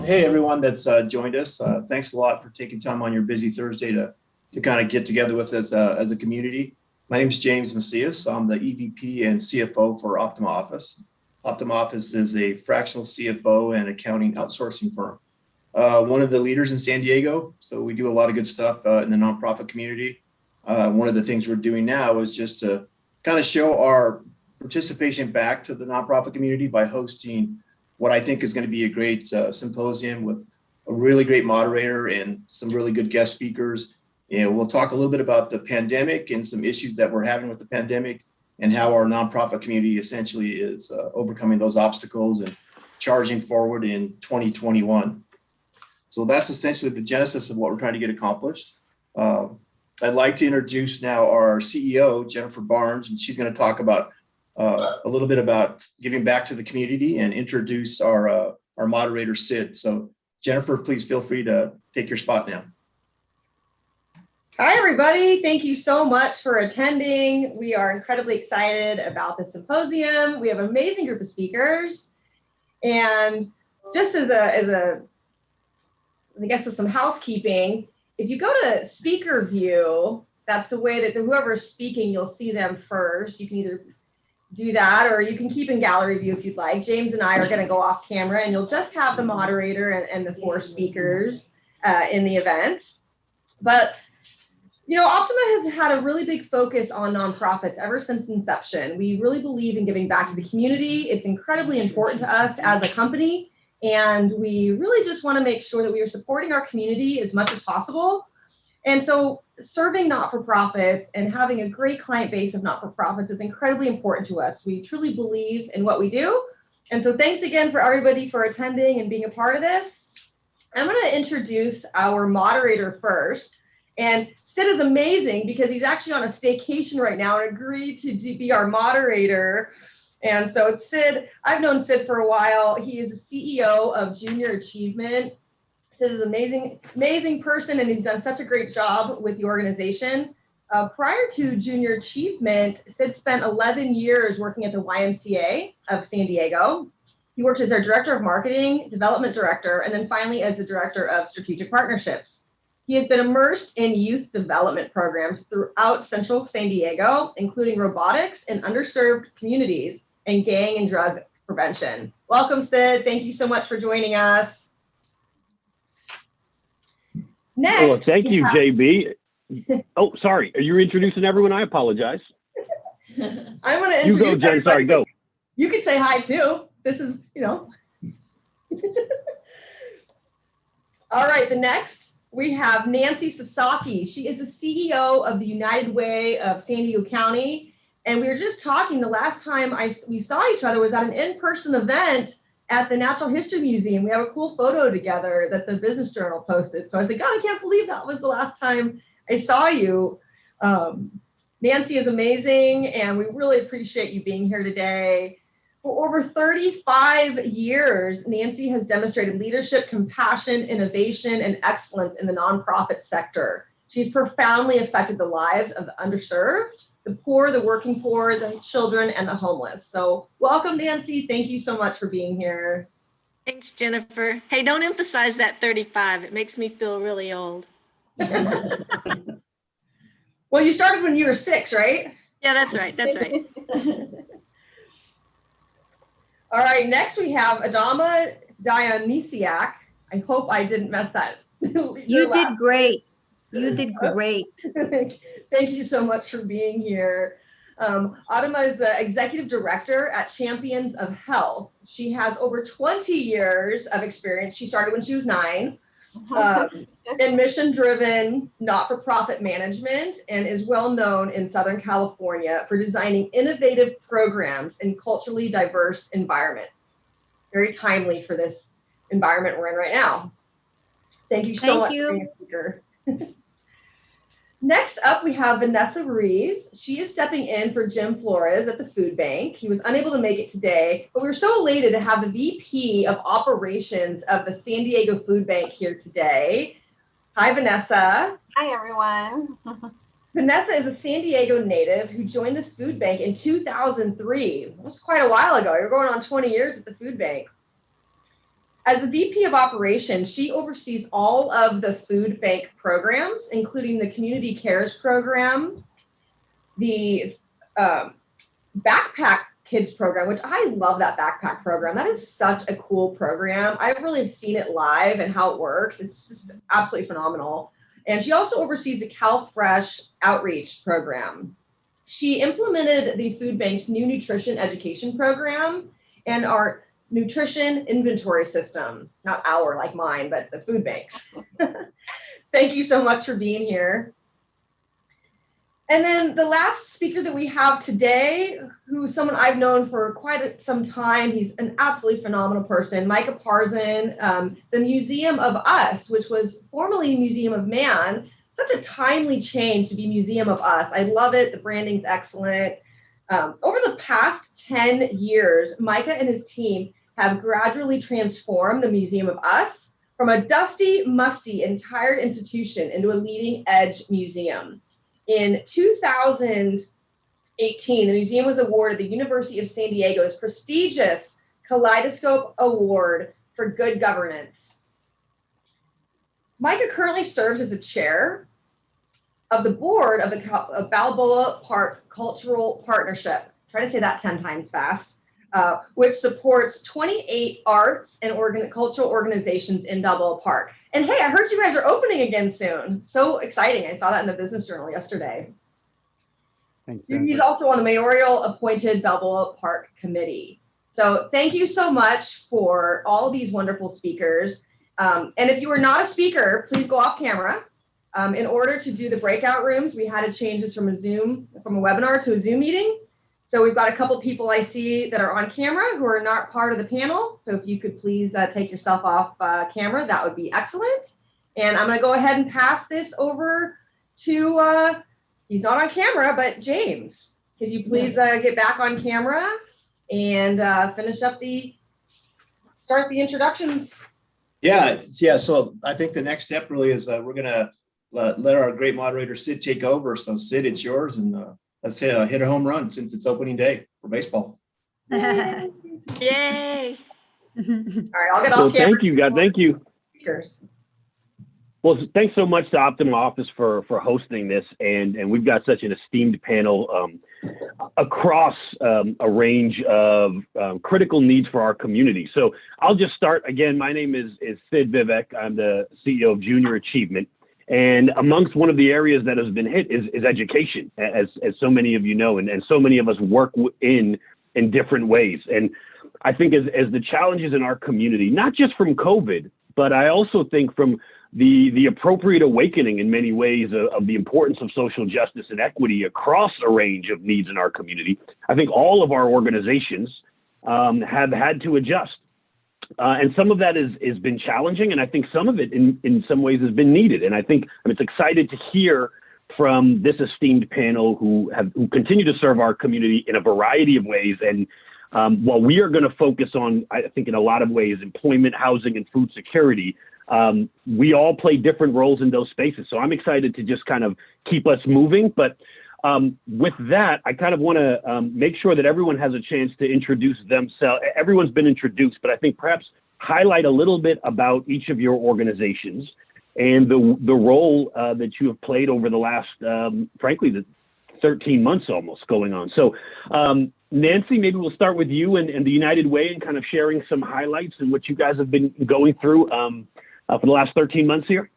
Hey, everyone that's joined us. Thanks a lot for taking time on your busy Thursday to kind of get together with us as a community. My name is James Macias. I'm the EVP and CFO for Optima Office. Optima Office is a fractional CFO and accounting outsourcing firm. One of the leaders in San Diego. So we do a lot of good stuff in the nonprofit community. One of the things we're doing now is just to kind of show our participation back to the nonprofit community by hosting what I think is going to be a great symposium with a really great moderator and some really good guest speakers. And we'll talk a little bit about the pandemic and some issues that we're having with the pandemic and how our nonprofit community essentially is overcoming those obstacles and charging forward in 2021. So that's essentially the genesis of what we're trying to get accomplished. I'd like to introduce now our CEO, Jennifer Barnes, and she's going to talk about a little bit about giving back to the community and introduce our moderator, Sid. So Jennifer, please feel free to take your spot now. Hi, everybody. Thank you so much for attending. We are incredibly excited about the symposium. We have an amazing group of speakers. And just as I guess, some housekeeping, if you go to speaker view, that's the way that whoever's speaking, you'll see them first. You can either do that, or you can keep in gallery view if you'd like. James and I are going to go off camera, and you'll just have the moderator and the four speakers in the event. But, you know, Optima has had a really big focus on nonprofits ever since inception. We really believe in giving back to the community. It's incredibly important to us as a company, and we really just want to make sure that we are supporting our community as much as possible. And so serving not-for-profits and having a great client base of not-for-profits is incredibly important to us. We truly believe in what we do. And so thanks again for everybody for attending and being a part of this. I'm going to introduce our moderator first. And Sid is amazing because he's actually on a staycation right now and agreed to be our moderator. And so it's Sid. I've known Sid for a while. He is the CEO of Junior Achievement. Sid is an amazing person, and he's done such a great job with the organization. Prior to Junior Achievement, Sid spent 11 years working at the YMCA of San Diego. He worked as their director of marketing, development director, and then finally as the director of strategic partnerships. He has been immersed in youth development programs throughout central San Diego, including robotics in underserved communities and gang and drug prevention. Welcome, Sid. Thank you so much for joining us. Next, well, thank you, JB. Oh, sorry. Are you introducing everyone? I apologize. I'm going to introduce you go, Jen. everybody. Sorry, go. You can say hi, too. This is, you know. All right, the next, we have Nancy Sasaki. She is the CEO of the United Way of San Diego County. And we were just talking, the last time we saw each other was at an in-person event at the Natural History Museum. We have a cool photo together that the Business Journal posted. So I was like, God, I can't believe that was the last time I saw you. Nancy is amazing, and we really appreciate you being here today. For over 35 years, Nancy has demonstrated leadership, compassion, innovation, and excellence in the nonprofit sector. She's profoundly affected the lives of the underserved, the poor, the working poor, the children, and the homeless. So welcome, Nancy. Thank you so much for being here. Thanks, Jennifer. Hey, don't emphasize that 35. It makes me feel really old. Well, you started when you were 6, right? Yeah, that's right. That's right. All right, next we have Adama Dionysiak. I hope I didn't mess that. You did great. You did great. Thank you so much for being here. Adama is the executive director at Champions of Health. She has over 20 years of experience. She started when she was 9 in mission-driven, not-for-profit management, and is well known in Southern California for designing innovative programs in culturally diverse environments. Very timely for this environment we're in right now. Thank you so much for being a speaker. Next up, we have Vanessa Reese. She is stepping in for Jim Flores at the food bank. He was unable to make it today, but we're so elated to have the VP of Operations of the San Diego Food Bank here today. Hi, Vanessa. Hi, everyone. Vanessa is a San Diego native who joined the food bank in 2003. That was quite a while ago. You're going on 20 years at the food bank. As a VP of operations, she oversees all of the food bank programs, including the Community Cares program, the Backpack Kids program, which I love that backpack program. That is such a cool program. I've really seen it live and how it works. It's just absolutely phenomenal. And she also oversees the CalFresh outreach program. She implemented the food bank's new nutrition education program and our nutrition inventory system, not our like mine, but the food banks. Thank you so much for being here. And then the last speaker that we have today, who's someone I've known for quite some time, he's an absolutely phenomenal person, Micah Parzan, the Museum of Us, which was formerly Museum of Man. Such a timely change to be Museum of Us. I love it. The branding's excellent. Over the past 10 years, Micah and his team have gradually transformed the Museum of Us from a dusty, musty, and tired institution into a leading edge museum. In 2018, the museum was awarded the University of San Diego's prestigious Kaleidoscope Award for Good Governance. Micah currently serves as the chair of the board of the Balboa Park Cultural Partnership. Try to say that 10 times fast. Which supports 28 arts and cultural organizations in Balboa Park. And hey, I heard you guys are opening again soon. So exciting. I saw that in the Business Journal yesterday. Thanks. He's also on the mayoral appointed Balboa Park Committee. So thank you so much for all these wonderful speakers. And if you are not a speaker, please go off camera. In order to do the breakout rooms, we had to change this from a webinar to a Zoom meeting. So we've got a couple people I see that are on camera who are not part of the panel. So if you could please take yourself off camera, that would be excellent. And I'm going to go ahead and pass this over to, he's not on camera, but James. Could you please get back on camera and start the introductions? Yeah. So I think the next step really is we're going to let our great moderator Sid take over. So Sid, it's yours, and let's hit a home run since it's opening day for baseball. Yay. All right, I'll get Well, off camera. thank you, God. Thank you. Speakers. Well, thanks so much to Optima Office for hosting this, and we've got such an esteemed panel across a range of critical needs for our community. So I'll just start again. My name is Sid Vivek. I'm the CEO of Junior Achievement, and amongst one of the areas that has been hit is education, as so many of you know, and so many of us work in different ways. And I think as the challenges in our community, not just from COVID, but I also think from the appropriate awakening in many ways of the importance of social justice and equity across a range of needs in our community, I think all of our organizations have had to adjust. And some of that has been challenging, and I think some of it in some ways has been needed. And I think I'm excited to hear from this esteemed panel who continue to serve our community in a variety of ways. And while we are going to focus on, I think in a lot of ways, employment, housing, and food security, we all play different roles in those spaces. So I'm excited to just kind of keep us moving. But with that, I kind of want to make sure that everyone has a chance to introduce themselves. Everyone's been introduced, but I think perhaps highlight a little bit about each of your organizations and the role that you have played over the last, frankly, the 13 months almost going on. So Nancy, maybe we'll start with you and the United Way and kind of sharing some highlights and what you guys have been going through for the last 13 months here.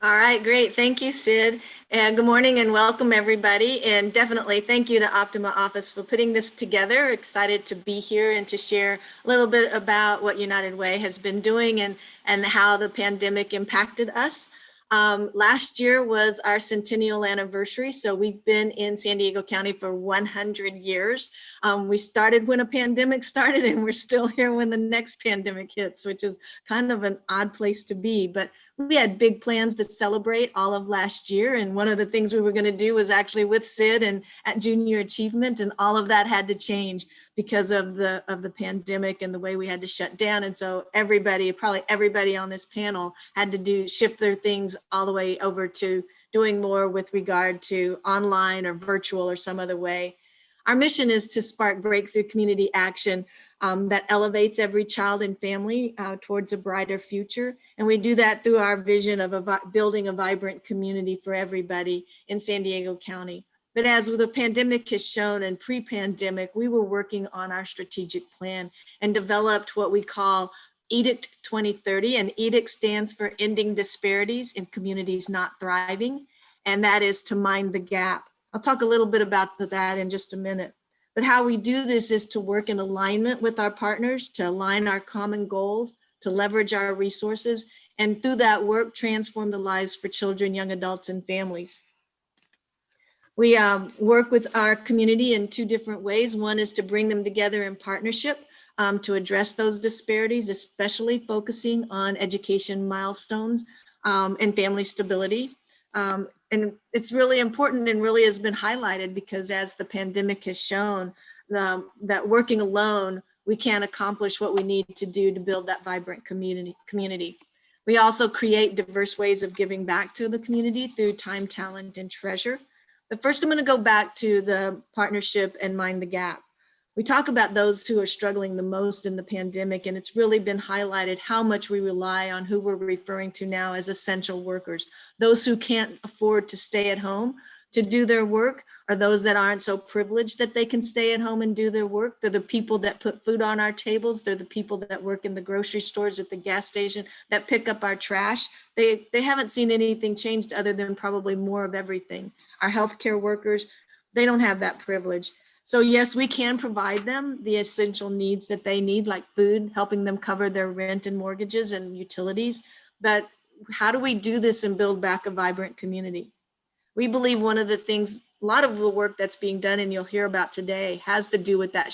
All right, great. Thank you, Sid. And good morning and welcome everybody. And definitely thank you to Optima Office for putting this together. Excited to be here and to share a little bit about what United Way has been doing and how the pandemic impacted us. Last year was our centennial anniversary. So we've been in San Diego County for 100 years. We started when a pandemic started and we're still here when the next pandemic hits, which is kind of an odd place to be. But we had big plans to celebrate all of last year. And one of the things we were going to do was actually with Sid and at Junior Achievement, and all of that had to change because of the pandemic and the way we had to shut down. And so probably everybody on this panel had to shift their things all the way over to doing more with regard to online or virtual or some other way. Our mission is to spark breakthrough community action that elevates every child and family towards a brighter future. And we do that through our vision of building a vibrant community for everybody in San Diego County. But as the pandemic has shown, and pre-pandemic, we were working on our strategic plan and developed what we call Edict 2030. And Edict stands for Ending Disparities in Communities Not Thriving. And that is to mind the gap. I'll talk a little bit about that in just a minute. But how we do this is to work in alignment with our partners, to align our common goals, to leverage our resources, and through that work, transform the lives for children, young adults, and families. We work with our community in two different ways. One is to bring them together in partnership to address those disparities, especially focusing on education milestones and family stability. And it's really important and really has been highlighted because as the pandemic has shown, that working alone, we can't accomplish what we need to do to build that vibrant community. We also create diverse ways of giving back to the community through time, talent, and treasure. But first, I'm going to go back to the partnership and mind the gap. We talk about those who are struggling the most in the pandemic, and it's really been highlighted how much we rely on who we're referring to now as essential workers. Those who can't afford to stay at home to do their work, or those that aren't so privileged that they can stay at home and do their work. They're the people that put food on our tables. They're the people that work in the grocery stores, at the gas station, that pick up our trash. They haven't seen anything changed other than probably more of everything. Our healthcare workers, they don't have that privilege. So yes, we can provide them the essential needs that they need, like food, helping them cover their rent and mortgages and utilities. But how do we do this and build back a vibrant community? We believe one of the things, a lot of the work that's being done and you'll hear about today has to do with that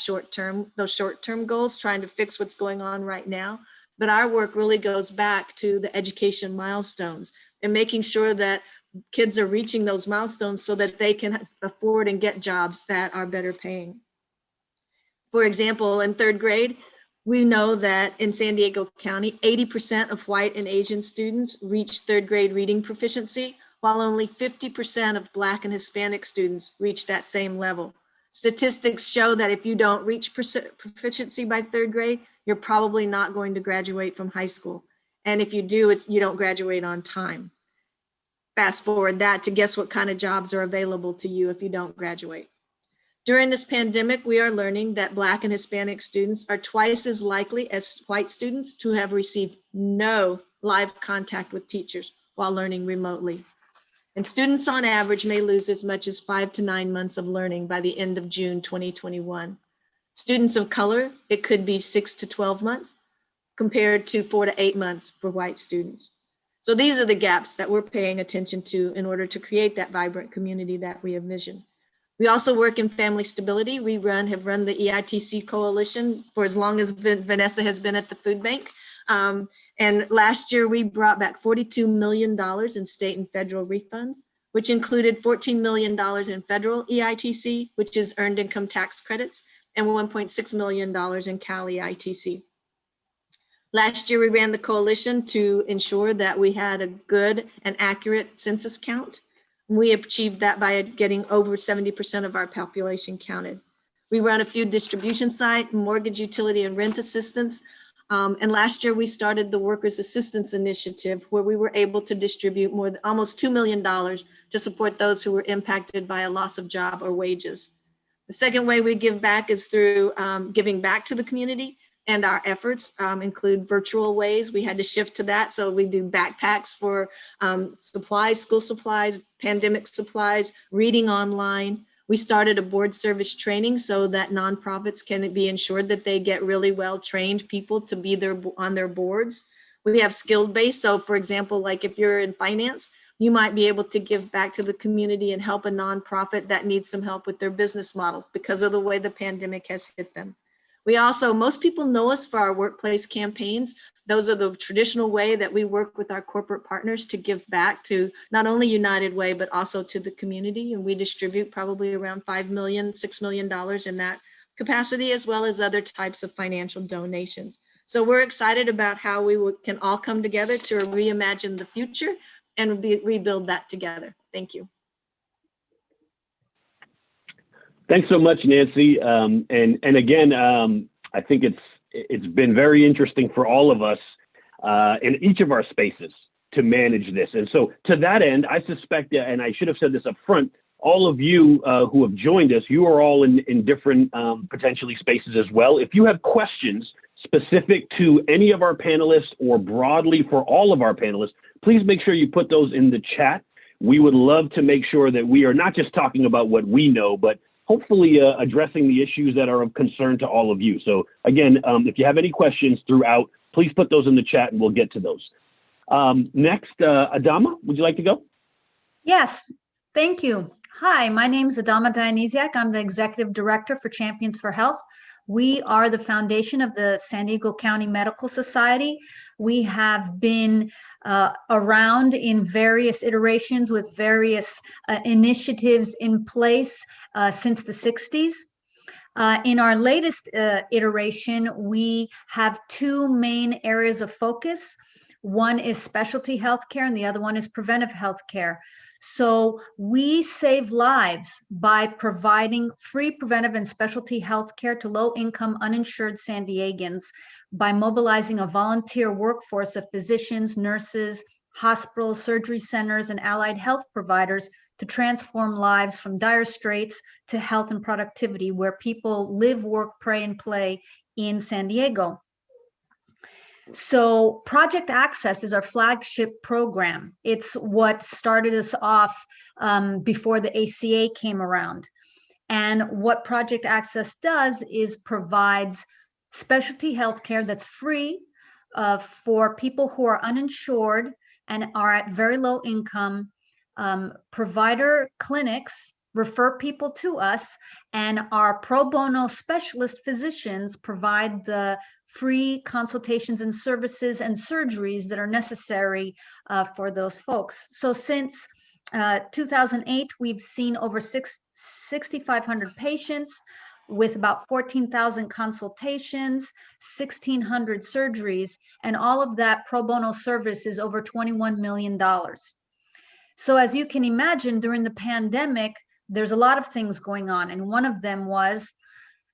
those short-term goals, trying to fix what's going on right now. But our work really goes back to the education milestones and making sure that kids are reaching those milestones so that they can afford and get jobs that are better paying. For example, in third grade, we know that in San Diego County, 80% of white and Asian students reach third grade reading proficiency, while only 50% of Black and Hispanic students reach that same level. Statistics show that if you don't reach proficiency by third grade, you're probably not going to graduate from high school. And if you do, you don't graduate on time. Fast forward that to guess what kind of jobs are available to you if you don't graduate. During this pandemic, we are learning that Black and Hispanic students are twice as likely as white students to have received no live contact with teachers while learning remotely. And students on average may lose as much as 5 to 9 months of learning by the end of June 2021. Students of color, it could be 6 to 12 months compared to 4 to 8 months for white students. So these are the gaps that we're paying attention to in order to create that vibrant community that we envision. We also work in family stability. We have run the EITC coalition for as long as Vanessa has been at the food bank. And last year we brought back $42 million in state and federal refunds, which included $14 million in federal EITC, which is earned income tax credits, and $1.6 million in Cal EITC. Last year, we ran the coalition to ensure that we had a good and accurate census count. We achieved that by getting over 70% of our population counted. We run a few distribution site, mortgage, utility, and rent assistance. And last year, we started the Workers Assistance Initiative, where we were able to distribute almost $2 million to support those who were impacted by a loss of job or wages. The second way we give back is through giving back to the community. And our efforts include virtual ways. We had to shift to that. So we do backpacks for supplies, school supplies, pandemic supplies, reading online. We started a board service training so that nonprofits can be ensured that they get really well-trained people to be on their boards. We have skilled-based. So for example, like if you're in finance, you might be able to give back to the community and help a nonprofit that needs some help with their business model because of the way the pandemic has hit them. We also, most people know us for our workplace campaigns. Those are the traditional way that we work with our corporate partners to give back to not only United Way, but also to the community. And we distribute probably around $5 million, $6 million in that capacity, as well as other types of financial donations. So we're excited about how we can all come together to reimagine the future and rebuild that together. Thank you. Thanks so much, Nancy. And again, I think it's been very interesting for all of us in each of our spaces to manage this. And so to that end, I suspect, and I should have said this up front, all of you who have joined us, you are all in different potentially spaces as well. If you have questions specific to any of our panelists or broadly for all of our panelists, please make sure you put those in the chat. We would love to make sure that we are not just talking about what we know, but hopefully addressing the issues that are of concern to all of you. So again, if you have any questions throughout, please put those in the chat and we'll get to those. Next, Adama, would you like to go? Yes, thank you. Hi, my name is Adama Dionysiak. I'm the Executive Director for Champions for Health. We are the foundation of the San Diego County Medical Society. We have been around in various iterations with various initiatives in place since the 60s. In our latest iteration, we have two main areas of focus. One is specialty healthcare and the other one is preventive healthcare. So we save lives by providing free preventive and specialty healthcare to low-income uninsured San Diegans by mobilizing a volunteer workforce of physicians, nurses, hospitals, surgery centers, and allied health providers to transform lives from dire straits to health and productivity, where people live, work, pray, and play in San Diego. So Project Access is our flagship program. It's what started us off before the ACA came around. And what Project Access does is provides specialty healthcare that's free for people who are uninsured and are at very low income. Provider clinics refer people to us, and our pro bono specialist physicians provide the free consultations and services and surgeries that are necessary for those folks. So since 2008, we've seen over 6,500 patients with about 14,000 consultations, 1,600 surgeries, and all of that pro bono service is over $21 million. So as you can imagine, during the pandemic, there's a lot of things going on. And one of them was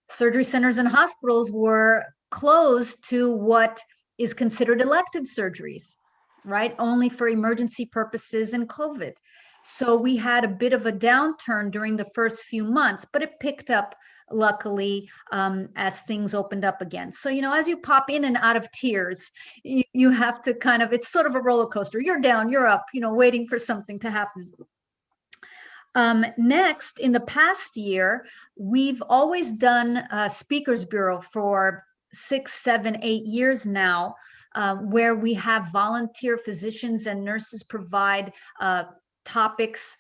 surgery centers and hospitals were closed to what is considered elective surgeries, right? Only for emergency purposes and COVID. So we had a bit of a downturn during the first few months, but it picked up luckily as things opened up again. So, you know, as you pop in and out of tiers, you have to kind of, it's sort of a roller coaster. You're down, you're up, you know, waiting for something to happen. Next, in the past year, we've always done a speakers bureau for 6, 7, 8 years now, where we have volunteer physicians and nurses provide topics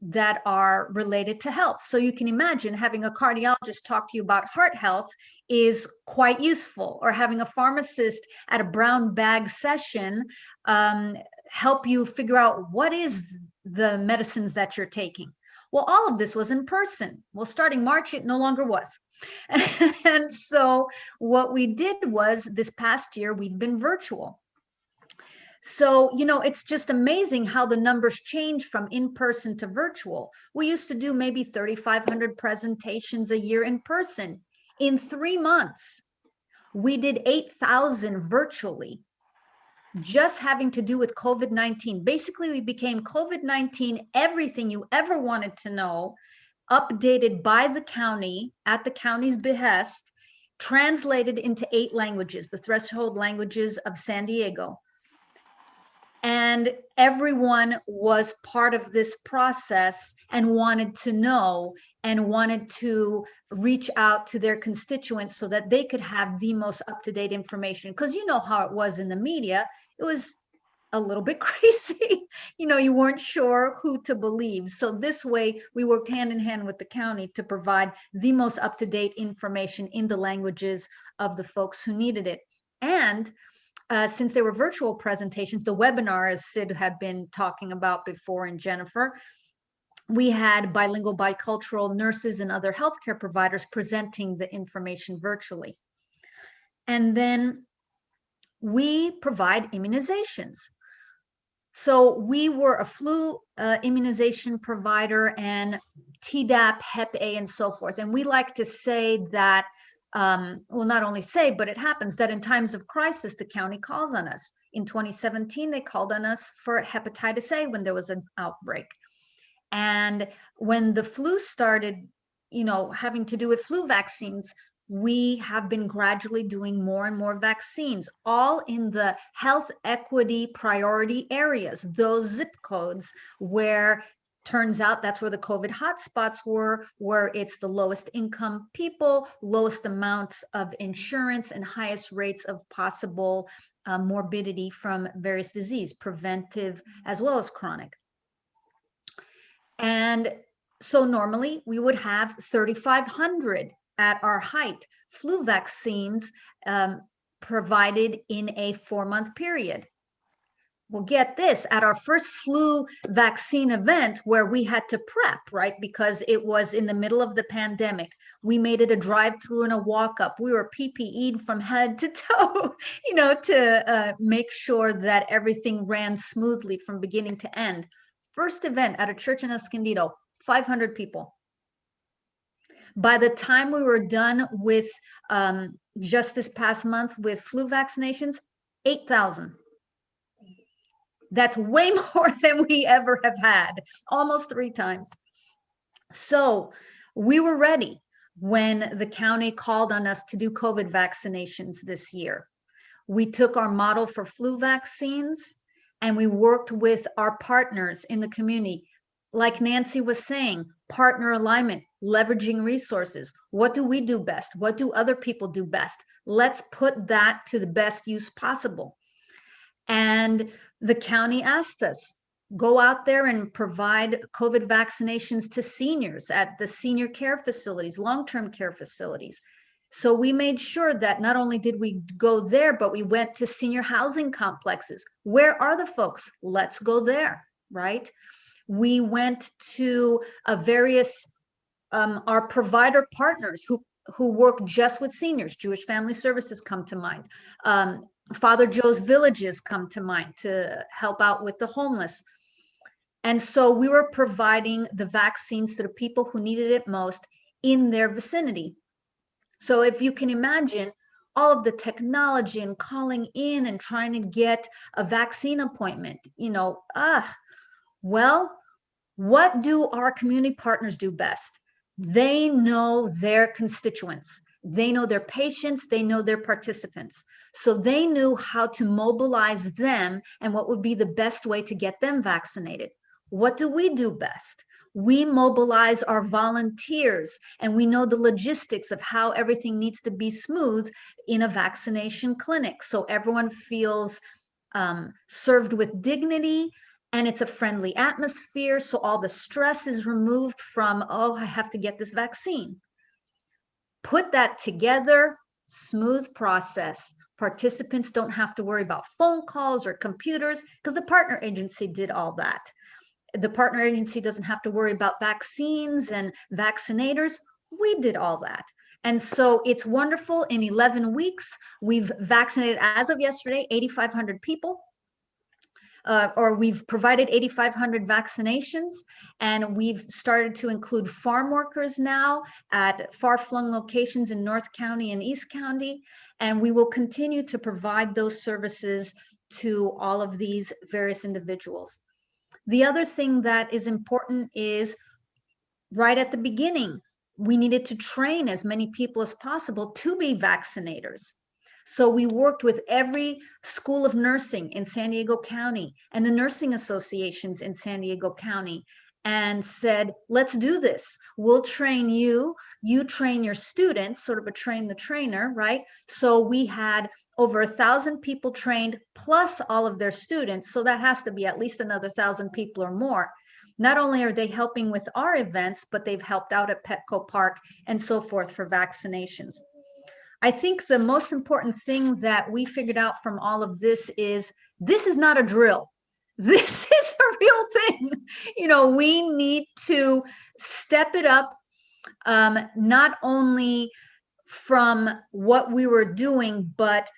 that are related to health. So you can imagine having a cardiologist talk to you about heart health is quite useful, or having a pharmacist at a brown bag session help you figure out what is the medicines that you're taking. Well, all of this was in person. Well, starting March, it no longer was. And so what we did was this past year, we've been virtual. So, you know, it's just amazing how the numbers change from in-person to virtual. We used to do maybe 3,500 presentations a year in person. In 3 months, we did 8,000 virtually, just having to do with COVID-19. Basically, we became COVID-19, everything you ever wanted to know, updated by the county at the county's behest, translated into 8 languages, the threshold languages of San Diego. And everyone was part of this process and wanted to know and wanted to reach out to their constituents so that they could have the most up-to-date information. Because you know how it was in the media. It was a little bit crazy. You know, you weren't sure who to believe. So this way, we worked hand in hand with the county to provide the most up-to-date information in the languages of the folks who needed it. And since they were virtual presentations, the webinar, as Sid had been talking about before, and Jennifer, we had bilingual, bicultural nurses and other healthcare providers presenting the information virtually. And then we provide immunizations. So we were a flu immunization provider and Tdap, Hep A, and so forth. And we like to say that will not only say, but it happens that in times of crisis, the county calls on us. In 2017, they called on us for hepatitis A when there was an outbreak. And when the flu started, having to do with flu vaccines, we have been gradually doing more and more vaccines, all in the health equity priority areas, those zip codes where turns out that's where the COVID hotspots were, where it's the lowest income people, lowest amounts of insurance, and highest rates of possible morbidity from various disease, preventive as well as chronic. And so normally we would have 3,500 at our height flu vaccines provided in a 4-month period. Well, get this, at our first flu vaccine event where we had to prep, right? Because it was in the middle of the pandemic. We made it a drive-through and a walk-up. We were PPE'd from head to toe, to make sure that everything ran smoothly from beginning to end. First event at a church in Escondido, 500 people. By the time we were done with just this past month with flu vaccinations, 8,000. That's way more than we ever have had, almost 3 times. So we were ready when the county called on us to do COVID vaccinations this year. We took our model for flu vaccines and we worked with our partners in the community. Like Nancy was saying, partner alignment, leveraging resources. What do we do best? What do other people do best? Let's put that to the best use possible. And the county asked us, go out there and provide COVID vaccinations to seniors at the senior care facilities, long-term care facilities. So we made sure that not only did we go there, but we went to senior housing complexes. Where are the folks? Let's go there, right? We went to various, our provider partners who work just with seniors. Jewish Family Services come to mind. Father Joe's Villages come to mind to help out with the homeless. And so we were providing the vaccines to the people who needed it most in their vicinity. So if you can imagine all of the technology and calling in and trying to get a vaccine appointment, well, what do our community partners do best? They know their constituents. They know their patients, they know their participants. So they knew how to mobilize them and what would be the best way to get them vaccinated. What do we do best? We mobilize our volunteers and we know the logistics of how everything needs to be smooth in a vaccination clinic. So everyone feels served with dignity and it's a friendly atmosphere. So all the stress is removed from, oh, I have to get this vaccine. Put that together, smooth process. Participants don't have to worry about phone calls or computers because the partner agency did all that. The partner agency doesn't have to worry about vaccines and vaccinators. We did all that. And so it's wonderful. In 11 weeks, we've vaccinated, as of yesterday, 8,500 people. Or we've provided 8,500 vaccinations, and we've started to include farm workers now at far-flung locations in North County and East County, and we will continue to provide those services to all of these various individuals. The other thing that is important is right at the beginning, we needed to train as many people as possible to be vaccinators. So we worked with every school of nursing in San Diego County and the nursing associations in San Diego County and said, let's do this. We'll train you, you train your students, sort of a train the trainer, right? So we had over 1,000 people trained plus all of their students. So that has to be at least another 1,000 people or more. Not only are they helping with our events, but they've helped out at Petco Park and so forth for vaccinations. I think the most important thing that we figured out from all of this is not a drill. This is a real thing. We need to step it up, not only from what we were doing, but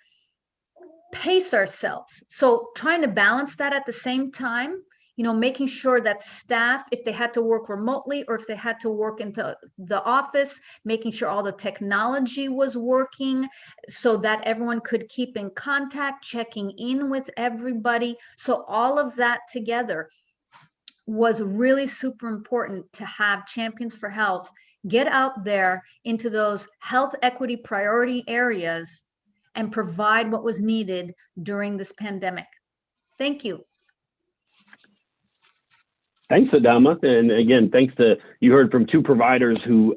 pace ourselves. So trying to balance that at the same time making sure that staff, if they had to work remotely or if they had to work into the office, making sure all the technology was working so that everyone could keep in contact, checking in with everybody. So all of that together was really super important to have Champions for Health get out there into those health equity priority areas and provide what was needed during this pandemic. Thank you. Thanks, Adama. And again, you heard from two providers who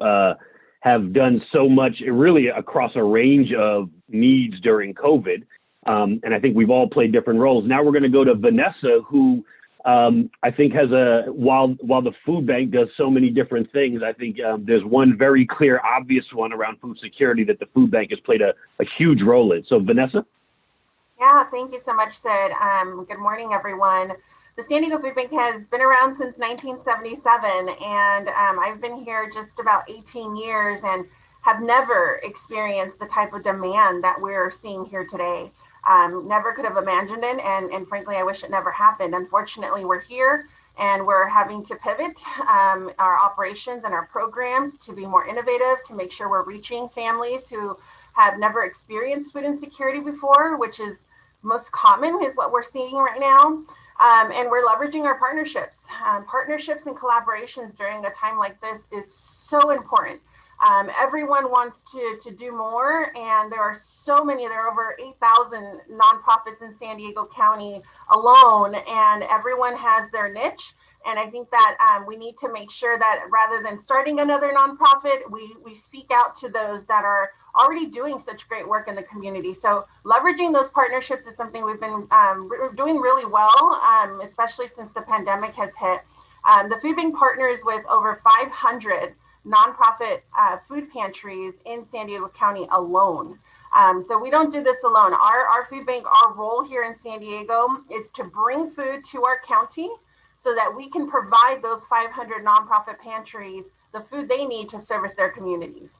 have done so much really across a range of needs during COVID. And I think we've all played different roles. Now we're going to go to Vanessa, who I think has while the food bank does so many different things, I think there's one very clear, obvious one around food security that the food bank has played a huge role in. So Vanessa? Yeah, thank you so much, Sid. Good morning, everyone. The San Diego Food Bank has been around since 1977, and I've been here just about 18 years and have never experienced the type of demand that we're seeing here today. Never could have imagined it, and frankly, I wish it never happened. Unfortunately, we're here, and we're having to pivot our operations and our programs to be more innovative, to make sure we're reaching families who have never experienced food insecurity before, which is most common is what we're seeing right now. And we're leveraging our partnerships. Partnerships and collaborations during a time like this is so important. Everyone wants to do more, and there are so many. There are over 8,000 nonprofits in San Diego County alone, and everyone has their niche. And I think that we need to make sure that rather than starting another nonprofit, we seek out to those that are already doing such great work in the community. So leveraging those partnerships is something we've been doing really well, especially since the pandemic has hit. The food bank partners with over 500 nonprofit food pantries in San Diego County alone. So we don't do this alone. Our food bank, our role here in San Diego is to bring food to our county so that we can provide those 500 nonprofit pantries the food they need to service their communities.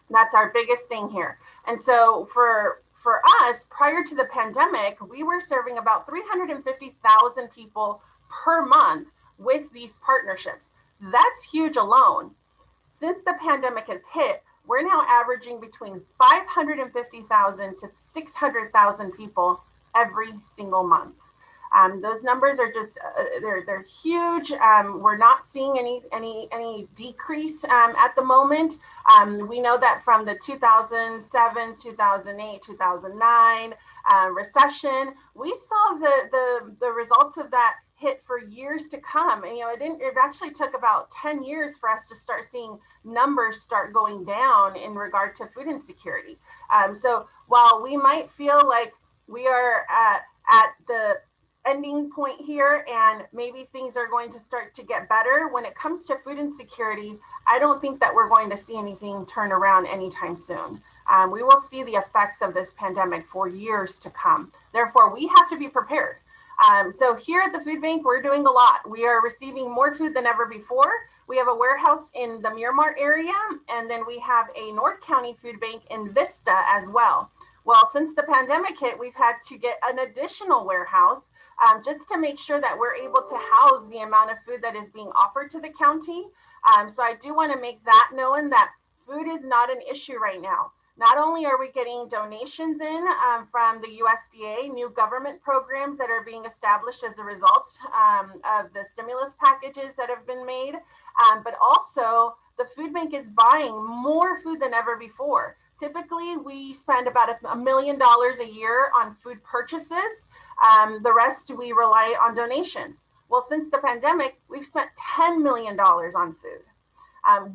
That's our biggest thing here. And so for us, prior to the pandemic, we were serving about 350,000 people per month with these partnerships. That's huge alone. Since the pandemic has hit, we're now averaging between 550,000 to 600,000 people every single month. Those numbers are just they're huge. We're not seeing any decrease at the moment. We know that from the 2007, 2008, 2009 recession, we saw the results of that hit for years to come. And it actually took about 10 years for us to start seeing numbers start going down in regard to food insecurity. So while we might feel like we are at the ending point here and maybe things are going to start to get better, when it comes to food insecurity, I don't think that we're going to see anything turn around anytime soon. We will see the effects of this pandemic for years to come. Therefore, we have to be prepared. So here at the food bank, we're doing a lot. We are receiving more food than ever before. We have a warehouse in the Miramar area, and then we have a North County food bank in Vista as well. Well, since the pandemic hit, we've had to get an additional warehouse just to make sure that we're able to house the amount of food that is being offered to the county. So I do want to make that known that food is not an issue right now. Not only are we getting donations in from the USDA, new government programs that are being established as a result of the stimulus packages that have been made, but also the food bank is buying more food than ever before. Typically, we spend about $1 million a year on food purchases. The rest we rely on donations. Well, since the pandemic, we've spent $10 million on food.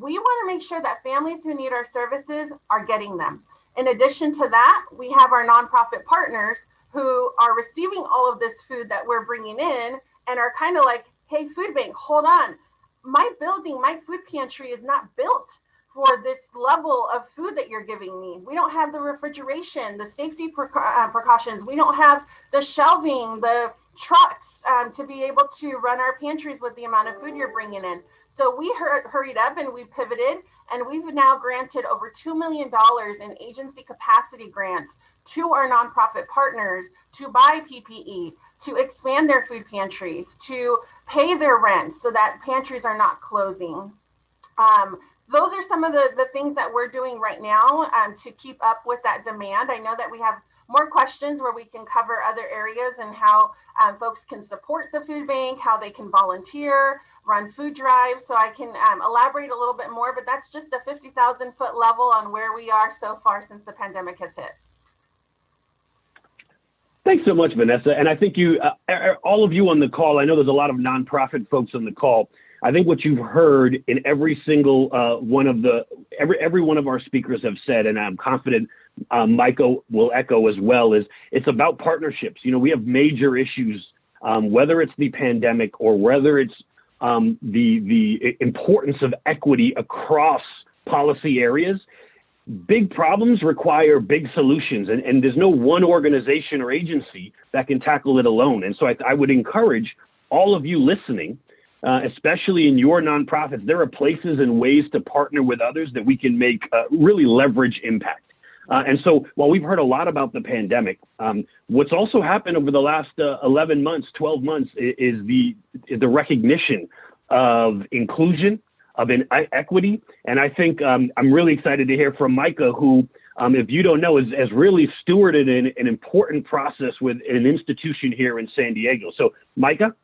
We want to make sure that families who need our services are getting them. In addition to that, we have our nonprofit partners who are receiving all of this food that we're bringing in and are kind of like, hey, food bank, hold on. My building, my food pantry is not built for this level of food that you're giving me. We don't have the refrigeration, the safety precautions. We don't have the shelving, the trucks to be able to run our pantries with the amount of food you're bringing in. So we hurried up and we pivoted, and we've now granted over $2 million in agency capacity grants to our nonprofit partners to buy PPE, to expand their food pantries, to pay their rent so that pantries are not closing. Those are some of the things that we're doing right now to keep up with that demand. I know that we have more questions where we can cover other areas and how folks can support the food bank, how they can volunteer, run food drives. So I can elaborate a little bit more, but that's just a 50,000 foot level on where we are so far since the pandemic has hit. Thanks so much, Vanessa. And I think you, all of you on the call, I know there's a lot of nonprofit folks on the call. I think what you've heard in every single one of every one of our speakers have said, and I'm confident Micah will echo as well, is it's about partnerships. You know, we have major issues, whether it's the pandemic or whether it's the importance of equity across policy areas. Big problems require big solutions, and there's no one organization or agency that can tackle it alone. And so I would encourage all of you listening, especially in your nonprofits, there are places and ways to partner with others that we can make really leverage impact. And so while we've heard a lot about the pandemic, what's also happened over the last 11 months, 12 months is the recognition of inclusion, of equity. And I think I'm really excited to hear from Micah, who, if you don't know, has really stewarded an important process with an institution here in San Diego. So Micah?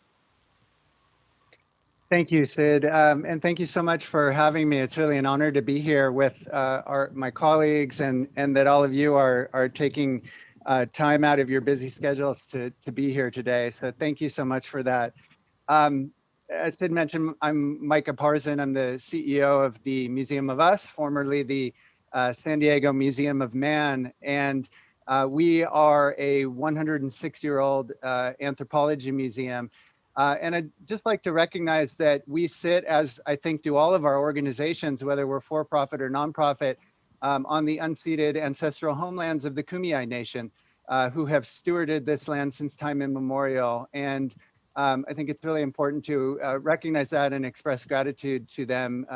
Thank you, Sid. And thank you so much for having me. It's really an honor to be here with my colleagues and that all of you are taking time out of your busy schedules to be here today. So thank you so much for that. As Sid mentioned, I'm Micah Parzan. I'm the CEO of the Museum of Us, formerly the San Diego Museum of Man. And we are a 106-year-old anthropology museum. And I'd just like to recognize that we sit, as I think do all of our organizations, whether we're for-profit or nonprofit, on the unceded ancestral homelands of the Kumeyaay Nation, who have stewarded this land since time immemorial. And I think it's really important to recognize that and express gratitude to them.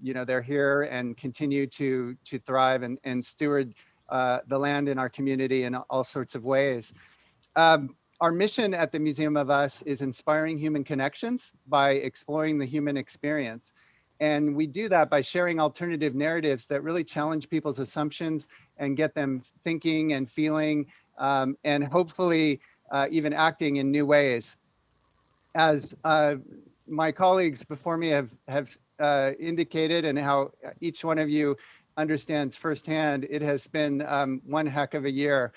You know, they're here and continue to thrive and steward the land in our community in all sorts of ways. Our mission at the Museum of Us is inspiring human connections by exploring the human experience. And we do that by sharing alternative narratives that really challenge people's assumptions and get them thinking and feeling and hopefully even acting in new ways. As my colleagues before me have indicated, and how each one of you understands firsthand, it has been one heck of a year.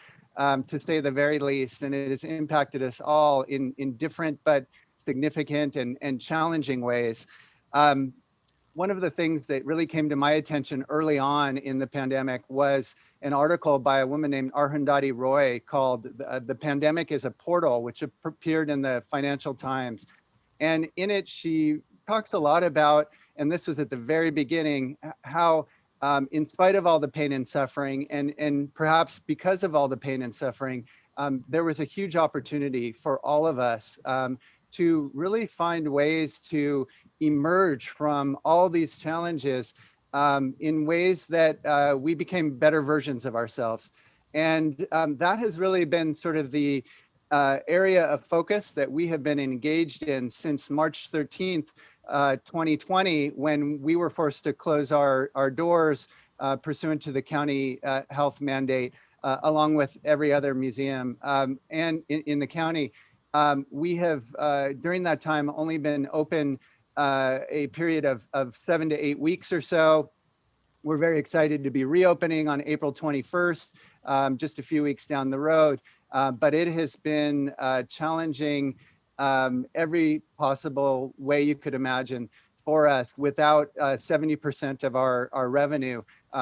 To say the very least, and it has impacted us all in different but significant and challenging ways. One of the things that really came to my attention early on in the pandemic was an article by a woman named Arundhati Roy called "The Pandemic is a Portal," which appeared in the Financial Times. And in it, she talks a lot about, and this was at the very beginning, how in spite of all the pain and suffering, and perhaps because of all the pain and suffering, there was a huge opportunity for all of us to really find ways to emerge from all these challenges in ways that we became better versions of ourselves. And that has really been sort of the area of focus that we have been engaged in since March 13th, 2020, when we were forced to close our doors pursuant to the county health mandate, along with every other museum and in the county. We have, during that time, only been open a period of 7 to 8 weeks or so. We're very excited to be reopening on April 21st, just a few weeks down the road. But it has been challenging every possible way you could imagine for us, without 70% of our revenue,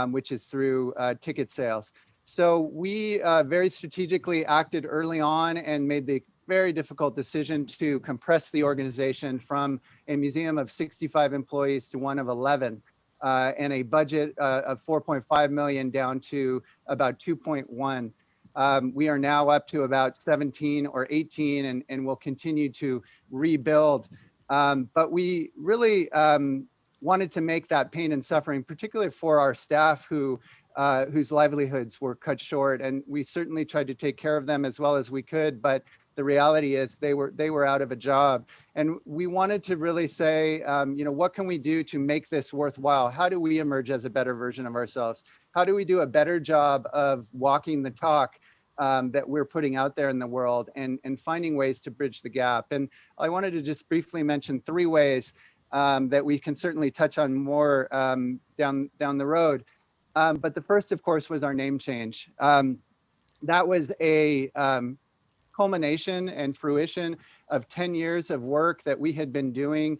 which is through ticket sales. So we very strategically acted early on and made the very difficult decision to compress the organization from a museum of 65 employees to one of 11, and a budget of 4.5 million down to about 2.1. We are now up to about 17 or 18 and will continue to rebuild. But we really wanted to make that pain and suffering, particularly for our staff who whose livelihoods were cut short. And we certainly tried to take care of them as well as we could, but the reality is they were out of a job. And we wanted to really say, what can we do to make this worthwhile? How do we emerge as a better version of ourselves? How do we do a better job of walking the talk that we're putting out there in the world, and finding ways to bridge the gap? And I wanted to just briefly mention 3 ways that we can certainly touch on more down the road. But the first, of course, was our name change. That was a culmination and fruition of 10 years of work that we had been doing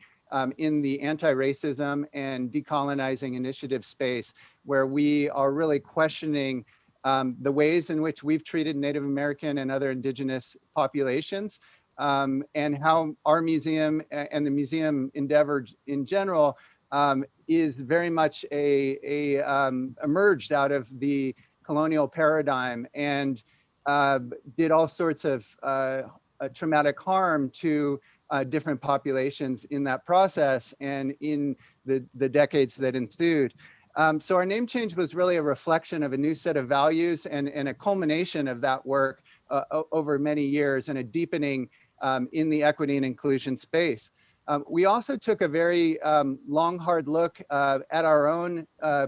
in the anti-racism and decolonizing initiative space, where we are really questioning the ways in which we've treated Native American and other indigenous populations, and how our museum and the museum endeavor in general is very much emerged out of the colonial paradigm, and did all sorts of traumatic harm to different populations in that process and in the decades that ensued. So our name change was really a reflection of a new set of values and a culmination of that work over many years, and a deepening in the equity and inclusion space. We also took a very long, hard look at our own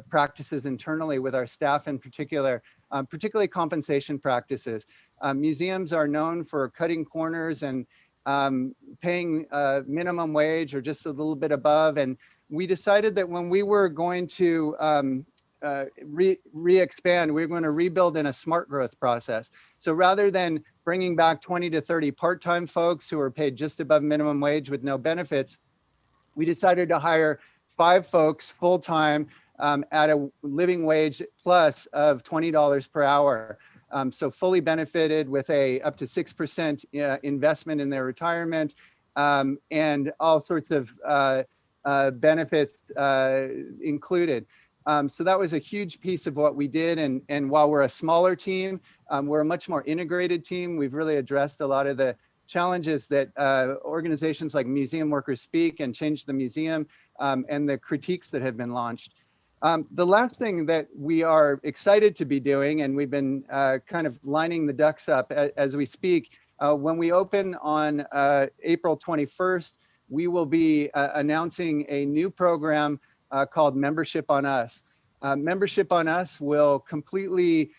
practices internally with our staff in particular, particularly compensation practices. Museums are known for cutting corners and paying minimum wage or just a little bit above. And we decided that when we were going to re-expand, we were going to rebuild in a smart growth process. So rather than bringing back 20 to 30 part-time folks who are paid just above minimum wage with no benefits, we decided to hire 5 folks full-time at a living wage plus of $20 per hour. So fully benefited with a up to 6% investment in their retirement, and all sorts of benefits included. So that was a huge piece of what we did. And while we're a smaller team, we're a much more integrated team. We've really addressed a lot of the challenges that organizations like Museum Workers Speak and Change the Museum, and the critiques that have been launched. The last thing that we are excited to be doing, and we've been kind of lining the ducks up as we speak, when we open on April 21st, we will be announcing a new program called Membership on Us. Membership on Us will completely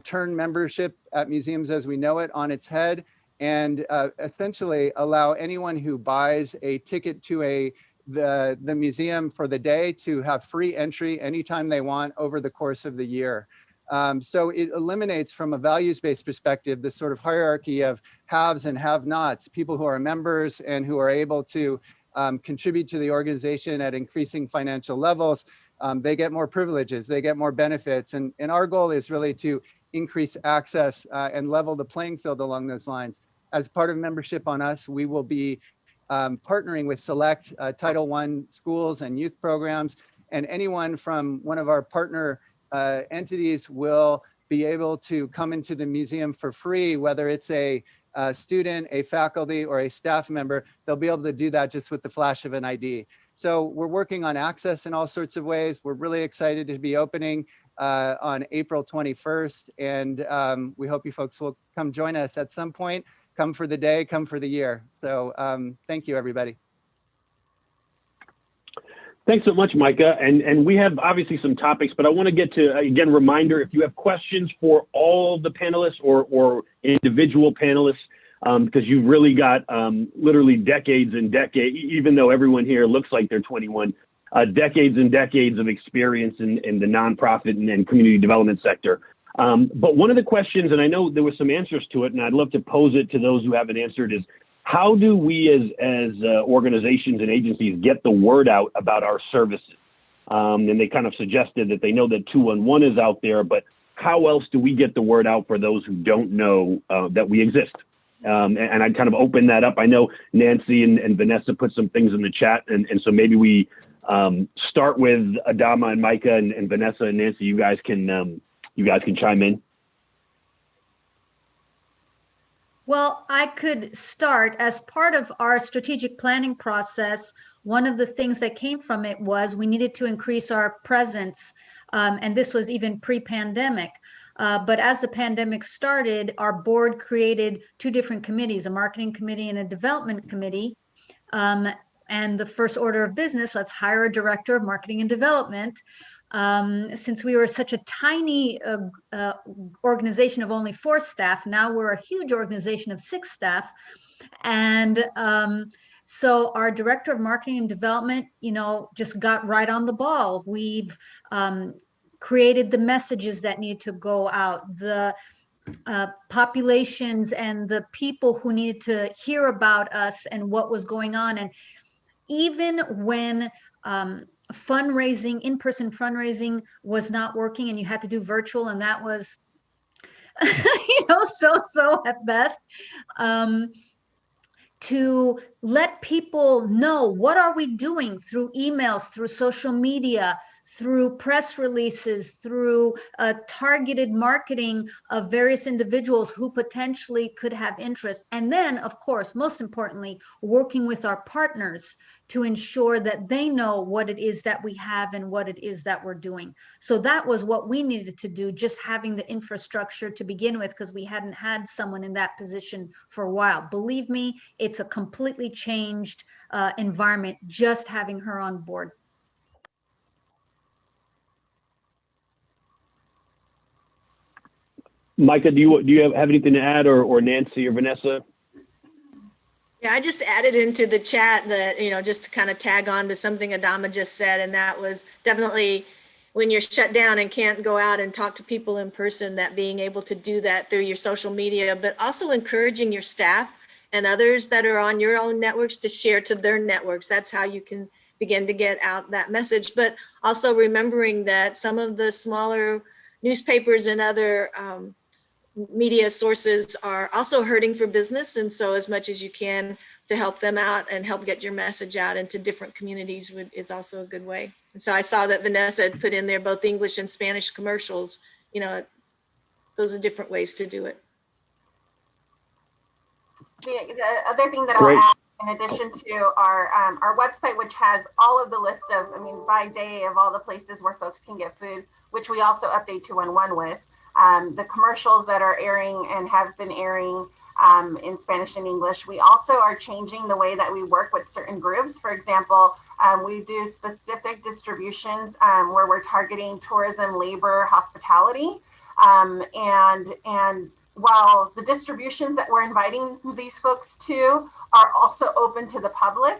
turn membership at museums as we know it on its head, and essentially allow anyone who buys a ticket to the museum for the day to have free entry anytime they want over the course of the year. So it eliminates, from a values-based perspective, this sort of hierarchy of haves and have-nots, people who are members and who are able to contribute to the organization at increasing financial levels. They get more privileges, they get more benefits. And our goal is really to increase access and level the playing field along those lines. As part of Membership on Us, we will be partnering with select Title I schools and youth programs, and anyone from one of our partner entities will be able to come into the museum for free, whether it's a student, a faculty, or a staff member. They'll be able to do that just with the flash of an ID. So we're working on access in all sorts of ways. We're really excited to be opening on April 21st, and we hope you folks will come join us at some point. Come for the day, come for the year. So thank you, everybody. Thanks so much, Micah. And we have obviously some topics, but I want to get to, again, reminder, if you have questions for all the panelists or individual panelists, because you've really got literally decades and decades, even though everyone here looks like they're 21, decades and decades of experience in the nonprofit and community development sector. But one of the questions, and I know there were some answers to it, and I'd love to pose it to those who haven't answered, is how do we as organizations and agencies get the word out about our services? And they kind of suggested that they know that 211 is out there, but how else do we get the word out for those who don't know that we exist? And I'd kind of open that up. I know Nancy and Vanessa put some things in the chat, and so maybe we start with Adama and Micah, and Vanessa and Nancy, you guys can chime in. Well, I could start. As part of our strategic planning process, one of the things that came from it was we needed to increase our presence And this was even pre-pandemic. But as the pandemic started, our board created two different committees, a marketing committee and a development committee. And the first order of business, let's hire a director of marketing and development. Since we were such a tiny organization of only 4 staff, now we're a huge organization of 6 staff. And so our director of marketing and development, just got right on the ball. We've created the messages that need to go out, the populations and the people who needed to hear about us and what was going on. And even when fundraising, in-person fundraising was not working and you had to do virtual, and that was, so at best, to let people know what are we doing through emails, through social media, through press releases, through targeted marketing of various individuals who potentially could have interest. And then, of course, most importantly, working with our partners to ensure that they know what it is that we have and what it is that we're doing. So that was what we needed to do, just having the infrastructure to begin with, because we hadn't had someone in that position for a while. Believe me, it's a completely changed environment just having her on board. Micah, do you have anything to add, or Nancy or Vanessa? Yeah, I just added into the chat that, just to kind of tag on to something Adama just said, and that was definitely when you're shut down and can't go out and talk to people in person, that being able to do that through your social media, but also encouraging your staff and others that are on your own networks to share to their networks. That's how you can begin to get out that message. But also remembering that some of the smaller newspapers and other media sources are also hurting for business. And so as much as you can to help them out and help get your message out into different communities is also a good way. And so I saw that Vanessa had put in there both English and Spanish commercials. Those are different ways to do it. The other thing that Great. I'll add, in addition to our website, which has all of the list of, by day of all the places where folks can get food, which we also update 211 with. The commercials that are airing and have been airing in Spanish and English. We also are changing the way that we work with certain groups. For example, we do specific distributions where we're targeting tourism, labor, hospitality. And while the distributions that we're inviting these folks to are also open to the public,